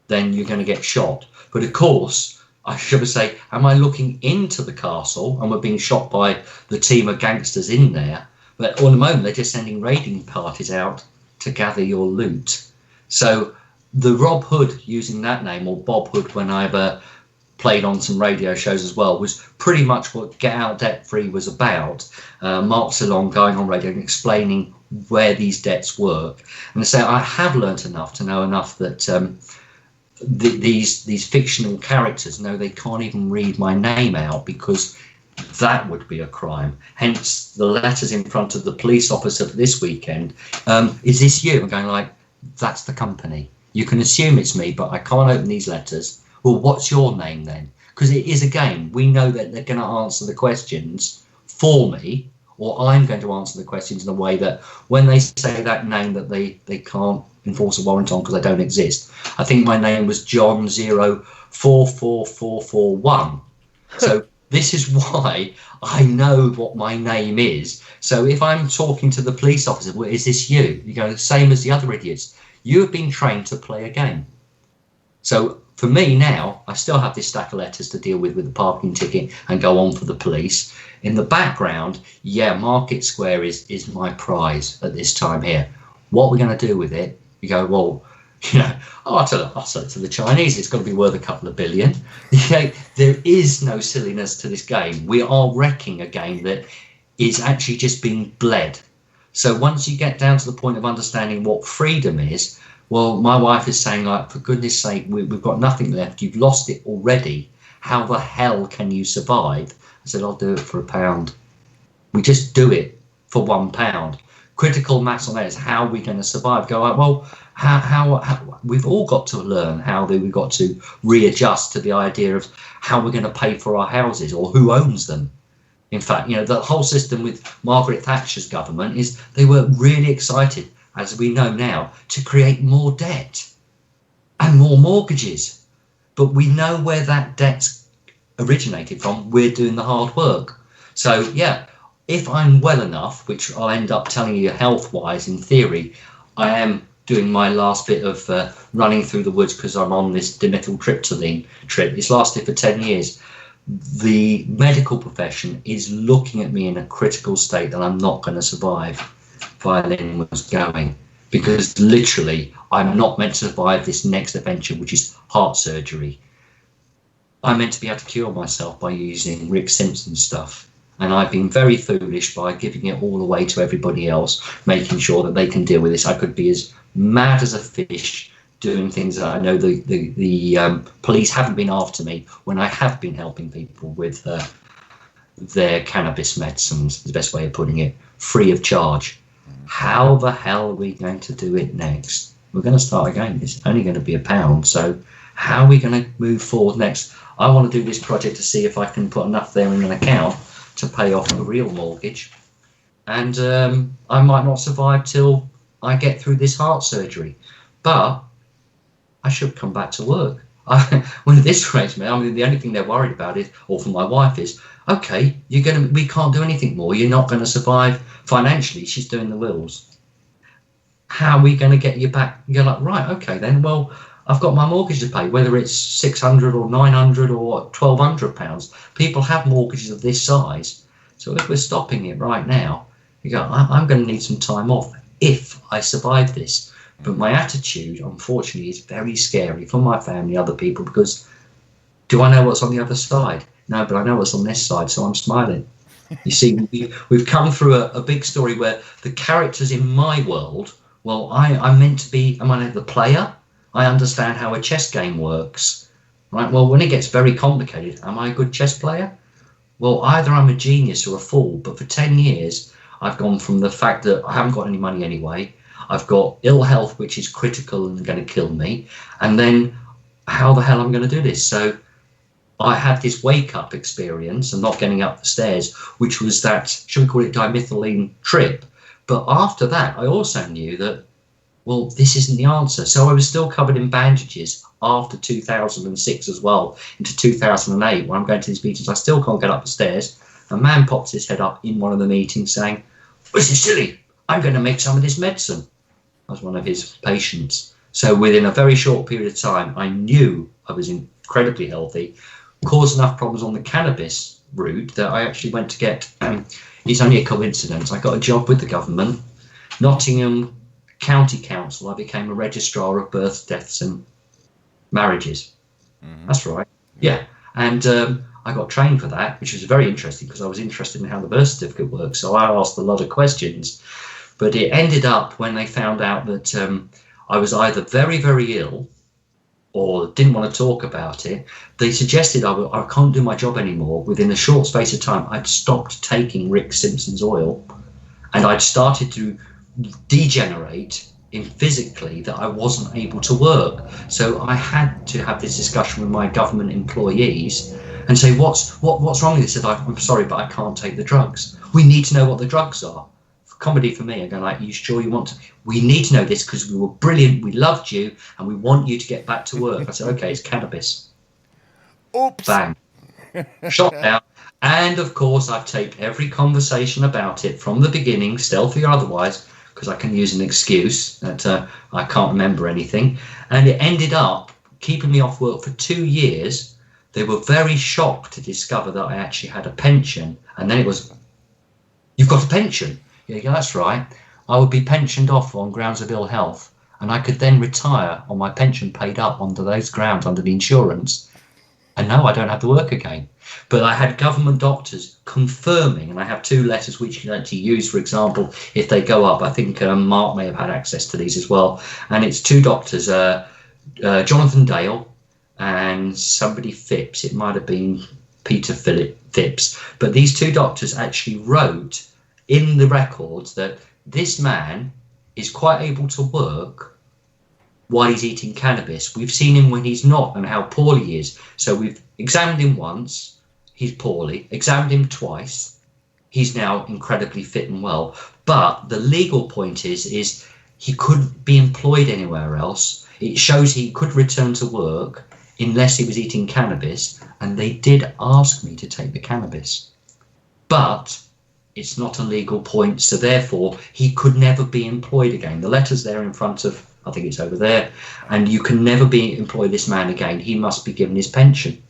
then you're going to get shot. But of course, I should say, am I looking into the castle and we're being shot by the team of gangsters in there? But at the moment, they're just sending raiding parties out to gather your loot. So the Rob Hood, using that name, or Bob Hood, when I've played on some radio shows as well, was pretty much what Get Out Debt Free was about. Mark Ceylon going on radio and explaining where these debts work. And so I have learnt enough to know enough that these fictional characters know they can't even read my name out, because that would be a crime. Hence the letters in front of the police officer this weekend. Is this you? I'm going like, that's the company. You can assume it's me, but I can't open these letters. Well, what's your name then? Because it is a game. We know that they're going to answer the questions for me, or I'm going to answer the questions in a way that when they say that name that they can't enforce a warrant on because I don't exist. I think my name was John 044441. So this is why I know what my name is. So if I'm talking to the police officer, well, is this you? You go, the same as the other idiots. You have been trained to play a game. So for me now, I still have this stack of letters to deal with the parking ticket and go on for the police. In the background, Market Square is my prize at this time here. What we're going to do with it? You go, well, I'll tell it to the Chinese, it's got to be worth a couple of billion. There is no silliness to this game. We are wrecking a game that is actually just being bled. So once you get down to the point of understanding what freedom is, well, my wife is saying, like, for goodness sake, we've got nothing left. You've lost it already. How the hell can you survive? I said, I'll do it for £1. We just do it for £1. Critical mass on that is how we're going to survive. Go like, well, how we've all got to learn how we've got to readjust to the idea of how we're going to pay for our houses or who owns them. In fact, the whole system with Margaret Thatcher's government is they were really excited, as we know now, to create more debt and more mortgages. But we know where that debt's originated from. We're doing the hard work. So, if I'm well enough, which I'll end up telling you health-wise, in theory, I am doing my last bit of running through the woods because I'm on this dimethyltryptamine trip. It's lasted for 10 years. The medical profession is looking at me in a critical state that I'm not going to survive. Violin was going, because literally I'm not meant to survive this next adventure, which is heart surgery. I'm meant to be able to cure myself by using Rick Simpson stuff, and I've been very foolish by giving it all away to everybody else, making sure that they can deal with this. I could be as mad as a fish doing things that I know the police haven't been after me when I have been helping people with their cannabis medicines, the best way of putting it, free of charge. How the hell are we going to do it next? We're going to start again. It's only going to be £1. So how are we going to move forward next? I want to do this project to see if I can put enough there in an account to pay off a real mortgage. and I might not survive till I get through this heart surgery. But I should come back to work. When at this rate, man, I mean, the only thing they're worried about is, or for my wife is, okay, we can't do anything more. You're not going to survive financially. She's doing the wills. How are we going to get you back? You're like, right, okay, then. Well, I've got my mortgage to pay, whether it's 600 or 900 or 1,200 pounds. People have mortgages of this size. So if we're stopping it right now, you go, I'm going to need some time off if I survive this. But my attitude, unfortunately, is very scary for my family, other people, because do I know what's on the other side? No, but I know what's on this side, so I'm smiling. You see, we've come through a big story where the characters in my world, well, I'm meant to be, am I the player? I understand how a chess game works, right? Well, when it gets very complicated, am I a good chess player? Well, either I'm a genius or a fool, but for 10 years, I've gone from the fact that I haven't got any money anyway, I've got ill health, which is critical and going to kill me. And then how the hell am I going to do this? So I had this wake up experience and not getting up the stairs, which was that, should we call it dimethyline trip? But after that, I also knew that, well, this isn't the answer. So I was still covered in bandages after 2006 as well, into 2008, when I'm going to these meetings. I still can't get up the stairs. A man pops his head up in one of the meetings saying, this is silly. I'm going to make some of this medicine. I was one of his patients. So within a very short period of time, I knew I was incredibly healthy, caused enough problems on the cannabis route that I actually went to get, it's only a coincidence, I got a job with the government, Nottingham County Council. I became a registrar of births, deaths and marriages. Mm-hmm. That's right. Yeah. And I got trained for that, which was very interesting because I was interested in how the birth certificate works. So I asked a lot of questions. But it ended up when they found out that I was either very, very ill or didn't want to talk about it, they suggested I can't do my job anymore. Within a short space of time, I'd stopped taking Rick Simpson's oil and I'd started to degenerate in physically that I wasn't able to work. So I had to have this discussion with my government employees and say, what's wrong? They said, I'm sorry, but I can't take the drugs. We need to know what the drugs are. Comedy for me, I go like, you sure you want to? We need to know this because we were brilliant, we loved you, and we want you to get back to work. I said, okay, it's cannabis. Oops. Bang. Shot down. And of course, I've taped every conversation about it from the beginning, stealthy or otherwise, because I can use an excuse that I can't remember anything. And it ended up keeping me off work for 2 years. They were very shocked to discover that I actually had a pension. And then it was, you've got a pension? Yeah, that's right. I would be pensioned off on grounds of ill health, and I could then retire on my pension paid up under those grounds, under the insurance. And no, I don't have to work again. But I had government doctors confirming, and I have 2 letters which you can actually use, for example, if they go up. I think Mark may have had access to these as well. And it's 2 doctors, Jonathon Dale and somebody Phipps. It might have been Peter Philip Phipps. But these 2 doctors actually wrote in the records that this man is quite able to work while he's eating cannabis. We've seen him when he's not and how poorly he is. So we've examined him once, he's poorly, examined him twice, he's now incredibly fit and well. But the legal point is he couldn't be employed anywhere else. It shows he could return to work unless he was eating cannabis, and they did ask me to take the cannabis. But it's not a legal point, so therefore he could never be employed again. The letter's there in front of, I think it's over there, and you can never be employ this man again. He must be given his pension.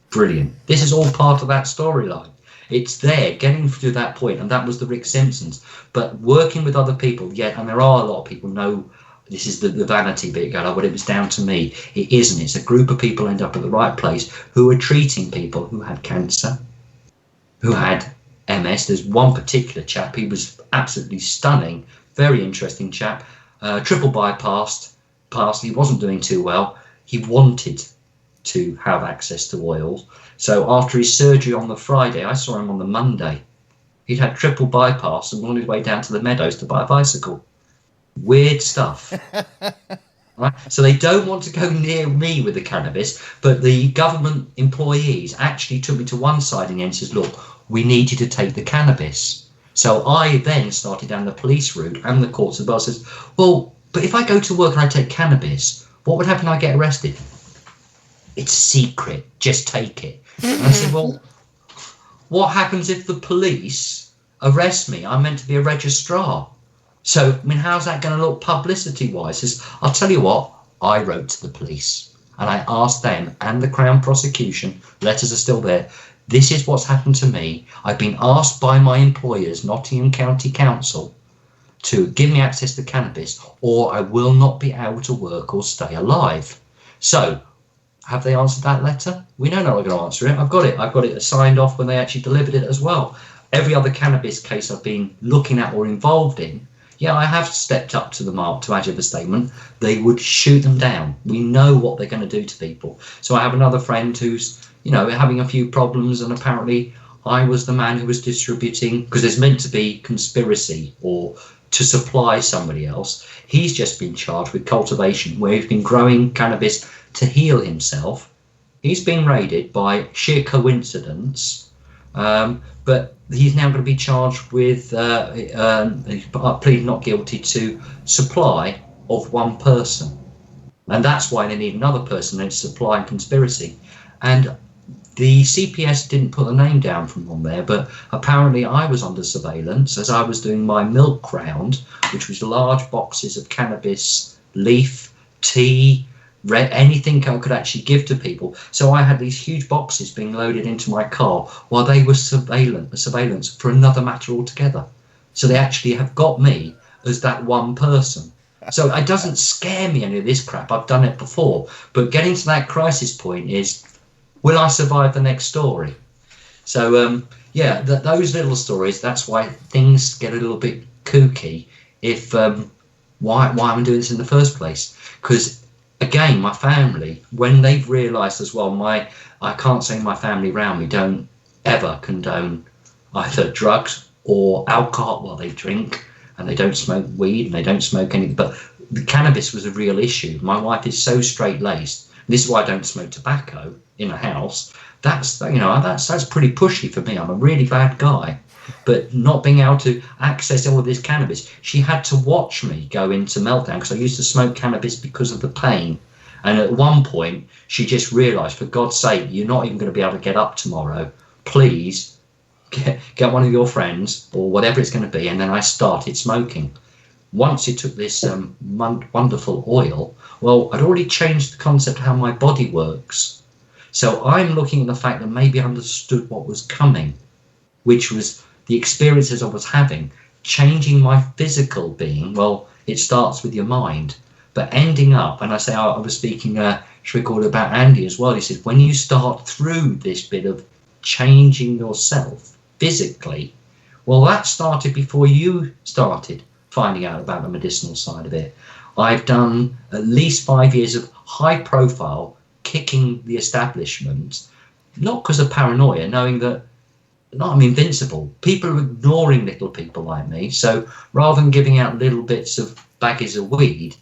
Brilliant. This is all part of that storyline. It's there, getting to that point, and that was the Rick Simpsons. But working with other people, yeah, and there are a lot of people know this is the vanity bit, but it was down to me. It isn't. It's a group of people end up at the right place who are treating people who had cancer, who had MS. There's one particular chap, he was absolutely stunning, very interesting chap, triple bypassed, he wasn't doing too well. He wanted to have access to oil. So after his surgery on the Friday, I saw him on the Monday. He'd had triple bypass and on his way down to the meadows to buy a bicycle. Weird stuff. Right? So they don't want to go near me with the cannabis, but the government employees actually took me to one side and says, look, we need you to take the cannabis. So I then started down the police route and the courts as well. Says, well, but if I go to work and I take cannabis, what would happen if I get arrested? It's secret. Just take it. And I said, well, what happens if the police arrest me? I'm meant to be a registrar. So, I mean, how's that going to look publicity-wise? Says, I'll tell you what, I wrote to the police and I asked them and the Crown prosecution, letters are still there, this is what's happened to me. I've been asked by my employers, Nottingham County Council, to give me access to cannabis or I will not be able to work or stay alive. So, have they answered that letter? We know they're not going to answer it. I've got it signed off when they actually delivered it as well. Every other cannabis case I've been looking at or involved in, yeah, I have stepped up to the mark to give a statement. They would shoot them down. We know what they're going to do to people. So I have another friend who's, having a few problems, and apparently I was the man who was distributing, because there's meant to be conspiracy or to supply somebody else. He's just been charged with cultivation, where he's been growing cannabis to heal himself. He's been raided by sheer coincidence, but he's now going to be charged with pleading not guilty to supply of one person, and that's why they need another person in supply and conspiracy. And the CPS didn't put the name down from on there, but apparently I was under surveillance as I was doing my milk round, which was large boxes of cannabis, leaf, tea, anything I could actually give to people. So I had these huge boxes being loaded into my car while they were surveillance for another matter altogether. So they actually have got me as that one person. So it doesn't scare me, any of this crap. I've done it before. But getting to that crisis point is, will I survive the next story? So, those little stories, that's why things get a little bit kooky if why I'm doing this in the first place. Because, again, my family, when they've realised as well, I can't say my family around me don't ever condone either drugs or alcohol while they drink, and they don't smoke weed and they don't smoke anything. But the cannabis was a real issue. My wife is so straight-laced. This is why I don't smoke tobacco in a house. That's pretty pushy for me. I'm a really bad guy. But not being able to access all of this cannabis, she had to watch me go into meltdown because I used to smoke cannabis because of the pain. And at one point, she just realised, for God's sake, you're not even going to be able to get up tomorrow. Please get one of your friends or whatever it's going to be. And then I started smoking. Once it took this wonderful oil, well, I'd already changed the concept of how my body works. So I'm looking at the fact that maybe I understood what was coming, which was the experiences I was having, changing my physical being. Well, it starts with your mind, but ending up, and I was speaking, recorded about Andy as well. He said, when you start through this bit of changing yourself physically, well, that started before you started finding out about the medicinal side of it. I've done at least 5 years of high profile kicking the establishment, not because of paranoia, knowing that I'm invincible. People are ignoring little people like me. So rather than giving out little bits of baggies of weed,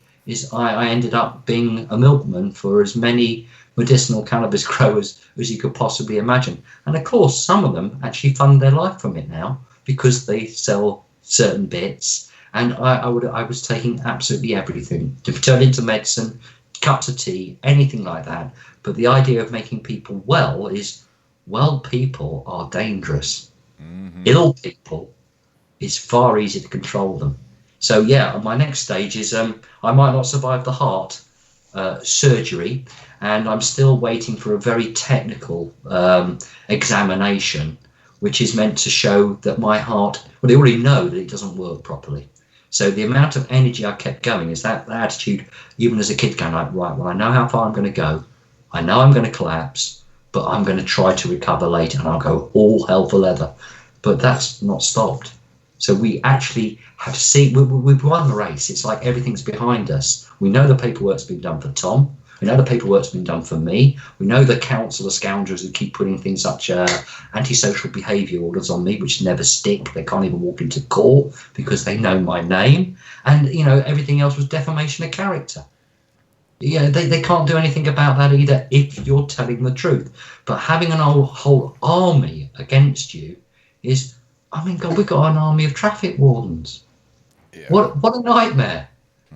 I ended up being a milkman for as many medicinal cannabis growers as you could possibly imagine. And of course, some of them actually fund their life from it now because they sell certain bits. And I was taking absolutely everything to turn into medicine, cups of tea, anything like that. But the idea of making people well is, well, people are dangerous. Mm-hmm. Ill people, it's far easier to control them. So, my next stage is I might not survive the heart surgery, and I'm still waiting for a very technical examination, which is meant to show that my heart, well, they already know that it doesn't work properly. So the amount of energy I kept going is that attitude, even as a kid, going like, right, well, I know how far I'm going to go. I know I'm going to collapse, but I'm going to try to recover later, and I'll go all hell for leather. But that's not stopped. So we actually have seen, we've won the race. It's like everything's behind us. We know the paperwork's been done for Tom. We know the paperwork's been done for me. We know the council of scoundrels who keep putting things such antisocial behaviour orders on me, which never stick. They can't even walk into court because they know my name. And, everything else was defamation of character. They can't do anything about that either if you're telling the truth. But having an whole army against you is I mean, God, we've got an army of traffic wardens. Yeah. What a nightmare.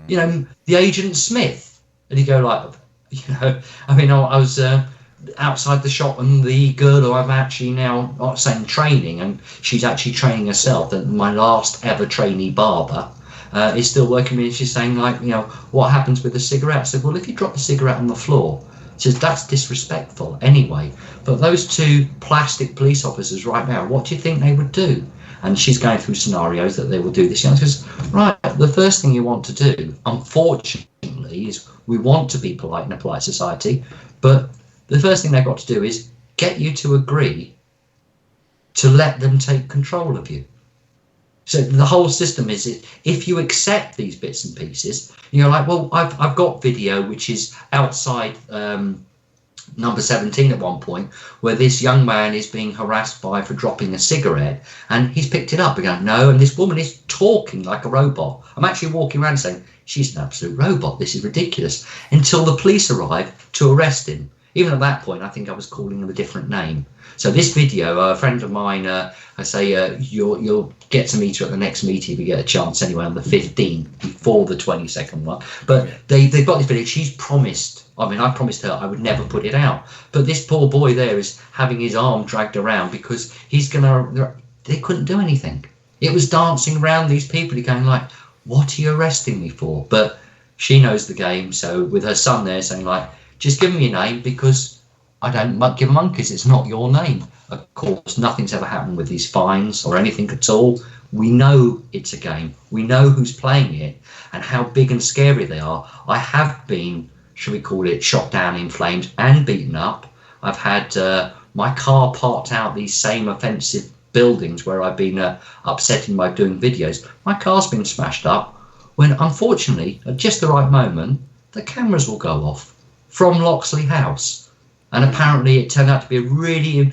You know, the Agent Smith. And you go like, you know, I mean, I was outside the shop, and the girl who I'm actually now not saying training, and she's actually training herself, that my last ever trainee barber is still working with me. She's saying like, you know, what happens with the cigarette? I said, well, if you drop the cigarette on the floor, she says, that's disrespectful anyway. But those two plastic police officers right now, what do you think they would do? And she's going through scenarios that they will do this. And she goes, right, the first thing you want to do, unfortunately, is we want to be polite in a polite society, but the first thing they've got to do is get you to agree to let them take control of you. So the whole system is, if you accept these bits and pieces, you're like, well, I've got video which is outside number 17 at one point, where this young man is being harassed for dropping a cigarette, and he's picked it up and going, no, and this woman is talking like a robot. I'm actually walking around saying, she's an absolute robot, this is ridiculous, until the police arrive to arrest him. Even at that point, I think I was calling him a different name. So this video, a friend of mine, I say, you'll get to meet her at the next meeting if you get a chance anyway, on the 15th, before the 22nd one. But they've got this video. She's promised, I mean, I promised her I would never put it out. But this poor boy there is having his arm dragged around because they couldn't do anything. It was dancing around these people going like, what are you arresting me for? But she knows the game. So with her son there saying like, just give me your name, because I don't give monkeys, it's not your name. Of course, nothing's ever happened with these fines or anything at all. We know it's a game. We know who's playing it and how big and scary they are. I have been, should we call it, shot down in flames and beaten up. I've had my car parked out these same offensive buildings where I've been upsetting by doing videos. My car's been smashed up when, unfortunately, at just the right moment, the cameras will go off from Loxley House. And apparently it turned out to be a really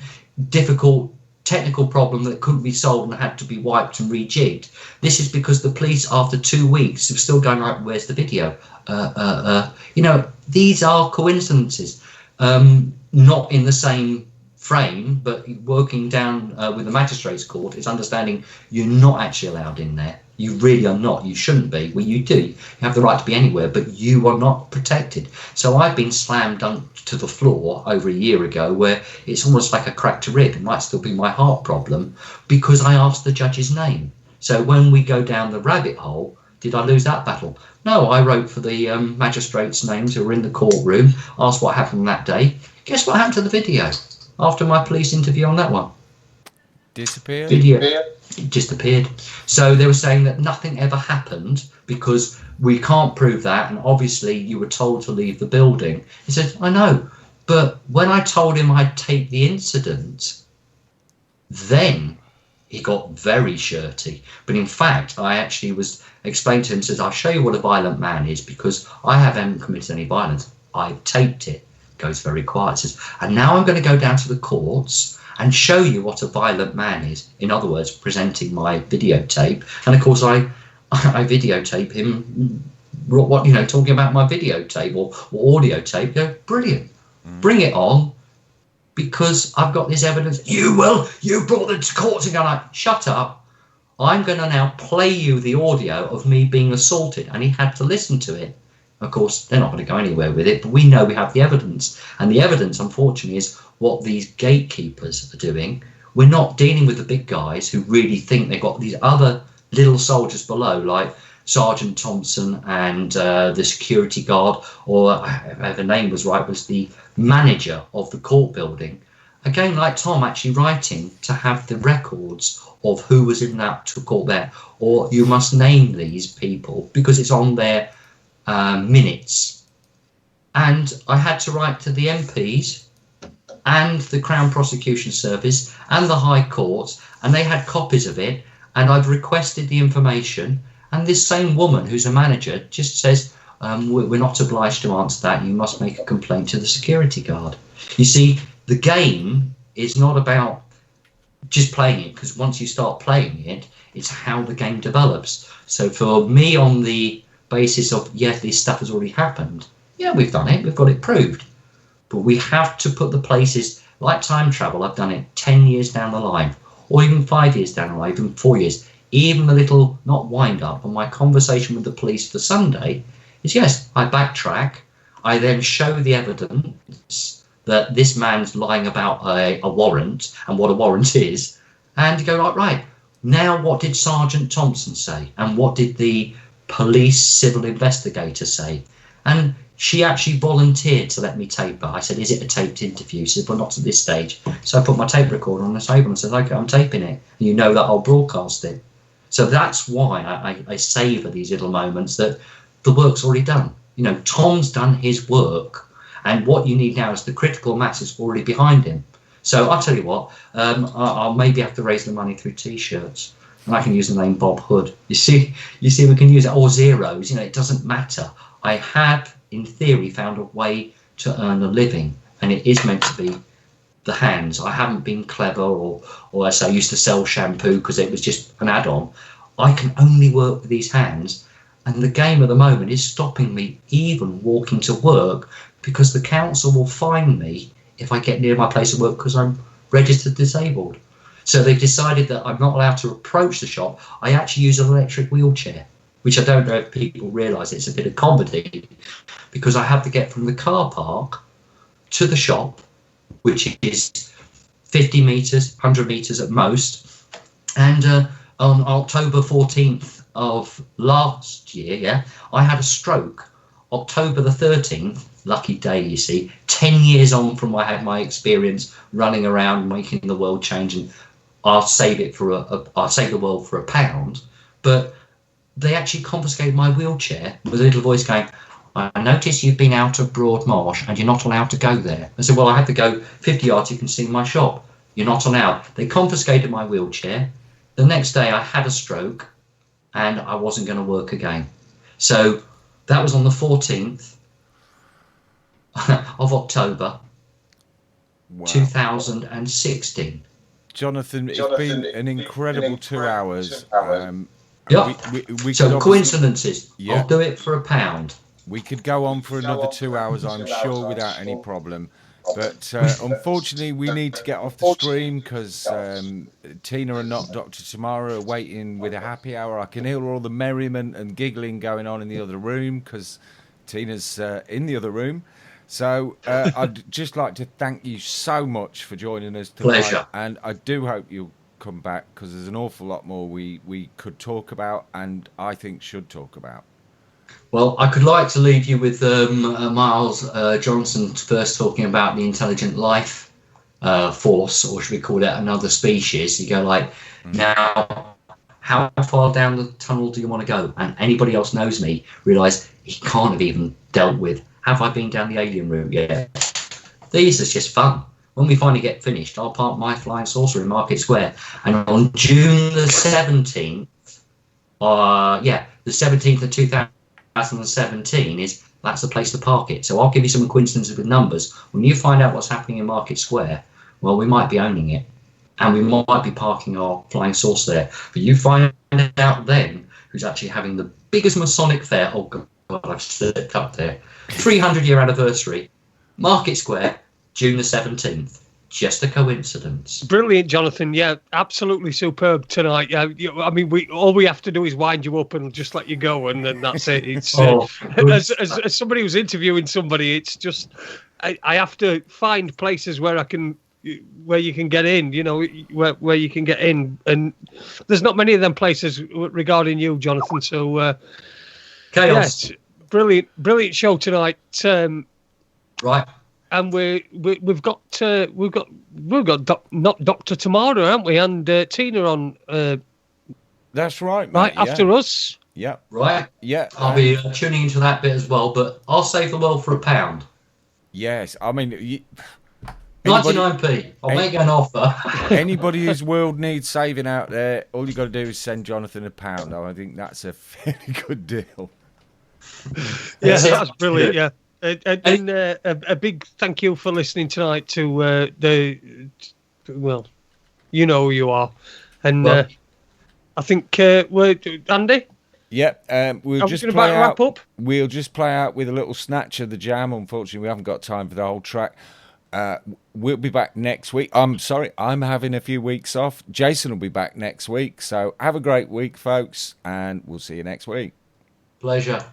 difficult technical problem that couldn't be solved and had to be wiped and rejigged. This is because the police, after 2 weeks, are still going like, where's the video? You know, these are coincidences. Not in the same frame, but working down with the magistrates court is understanding you're not actually allowed in there. You really are not. You shouldn't be. Well, you do. You have the right to be anywhere, but you are not protected. So I've been slam dunked to the floor over a year ago, where it's almost like a cracked rib. It might still be my heart problem, because I asked the judge's name. So when we go down the rabbit hole, did I lose that battle? No, I wrote for the magistrates' names who were in the courtroom, asked what happened that day. Guess what happened to the video after my police interview on that one? Disappeared? Video. It just appeared. So they were saying that nothing ever happened because we can't prove that, and obviously you were told to leave the building. He said, I know, but when I told him I'd taped the incident, then he got very shirty. But in fact, I actually was explaining to him, says, I'll show you what a violent man is, because I haven't committed any violence. I've taped it. Goes very quiet. Says, and now I'm going to go down to the courts and show you what a violent man is. In other words, presenting my videotape. And of course, I videotape him, what, you know, talking about my videotape or audio tape. Go, brilliant. Bring it on, because I've got this evidence. You brought the courts and go like, shut up. I'm going to now play you the audio of me being assaulted. And he had to listen to it. Of course, they're not going to go anywhere with it, but we know we have the evidence. And the evidence, unfortunately, is what these gatekeepers are doing. We're not dealing with the big guys who really think they've got these other little soldiers below, like Sergeant Thompson and the security guard, or if the name was right, was the manager of the court building. Again, like Tom, actually writing to have the records of who was in that court there. Or you must name these people because it's on their minutes. And I had to write to the MPs and the Crown Prosecution Service and the High Court, and they had copies of it, and I've requested the information, and this same woman who's a manager just says, we're not obliged to answer that, you must make a complaint to the security guard. You see, the game is not about just playing it, because once you start playing it, it's how the game develops. So for me, on the basis of, yes, this stuff has already happened, yeah, we've done it, we've got it proved, but we have to put the places, like time travel, I've done it 10 years down the line, or even 5 years down the line, even 4 years, even a little, not wind up, on my conversation with the police for Sunday is, yes, I backtrack. I then show the evidence that this man's lying about a warrant and what a warrant is, and go, right, now what did Sergeant Thompson say? And what did the police civil investigator say? And she actually volunteered to let me tape her. I said, is it a taped interview? She said, well, not at this stage. So I put my tape recorder on the table and said, okay, I'm taping it. And you know that I'll broadcast it. So that's why I savour these little moments that the work's already done. You know, Tom's done his work, and what you need now is the critical mass is already behind him. So I'll tell you what, I'll maybe have to raise the money through T-shirts, and I can use the name Bob Hood. You see, we can use it, or zeros, you know, it doesn't matter. I have, in theory, found a way to earn a living, and it is meant to be the hands. I haven't been clever, or as I used to sell shampoo because it was just an add-on. I can only work with these hands, and the game at the moment is stopping me even walking to work, because the council will fine me if I get near my place of work because I'm registered disabled. So they've decided that I'm not allowed to approach the shop. I actually use an electric wheelchair, which I don't know if people realise it's a bit of comedy, because I have to get from the car park to the shop, which is 50 metres, 100 metres at most. And on October 14th of last year, I had a stroke. October the 13th, lucky day, you see, 10 years on from I had my experience running around making the world change, and I'll save the world for £1. But they actually confiscated my wheelchair with a little voice going, I notice you've been out of Broadmarsh and you're not allowed to go there. I said, well, I had to go 50 yards, you can see my shop. You're not allowed. They confiscated my wheelchair. The next day I had a stroke and I wasn't going to work again. So that was on the 14th of October, 2016. Jonathan, it's been an incredible 2 hours. Yeah. We So could coincidences. Yeah. I'll do it for £1. We could go on for another 2 hours, I'm sure, without any problem. But unfortunately, we need to get off the stream because Tina and Not Dr. Tamara are waiting with a happy hour. I can hear all the merriment and giggling going on in the other room because Tina's in the other room. So I'd just like to thank you so much for joining us tonight. Pleasure. And I do hope you'll come back because there's an awful lot more we could talk about and I think should talk about. Well, I could like to leave you with Miles Johnson first talking about the intelligent life force, or should we call it another species? You go like, now, how far down the tunnel do you want to go? And anybody else knows me, realise he can't have even dealt with, have I been down the alien route yet? These are just fun. When we finally get finished, I'll park my flying saucer in Market Square. And on June the 17th, the 17th of 2017 that's the place to park it. So I'll give you some coincidences with numbers. When you find out what's happening in Market Square, well, we might be owning it, and we might be parking our flying saucer there. But you find out then who's actually having the biggest Masonic fair. Oh God, I've slipped up there. 300-year anniversary, Market Square, June the 17th. Just a coincidence. Brilliant, Jonathan. Yeah, absolutely superb tonight. Yeah, I mean, all we have to do is wind you up and just let you go, and then that's it. It's as somebody who's interviewing somebody, it's just I have to find places where you can get in. You know, where you can get in, and there's not many of them places regarding you, Jonathan. So Chaos. Yes, brilliant show tonight. Right. And we've got not Dr. Tamara, haven't we? And Tina on. That's right, mate. Right after us. Yeah. Right. Yeah. I'll be tuning into that bit as well, but I'll save the world for £1. Yes, I mean. 99p. I'll make an offer. Anybody whose world needs saving out there, all you got to do is send Jonathan £1. I think that's a fairly good deal. Yeah, that's brilliant. Yeah. And a big thank you for listening tonight to well, you know who you are, and I think we're Andy. Yeah, we'll just play out. Wrap up. We'll just play out with a little snatch of the jam. Unfortunately, we haven't got time for the whole track. We'll be back next week. I'm sorry, I'm having a few weeks off. Jason will be back next week. So have a great week, folks, and we'll see you next week. Pleasure.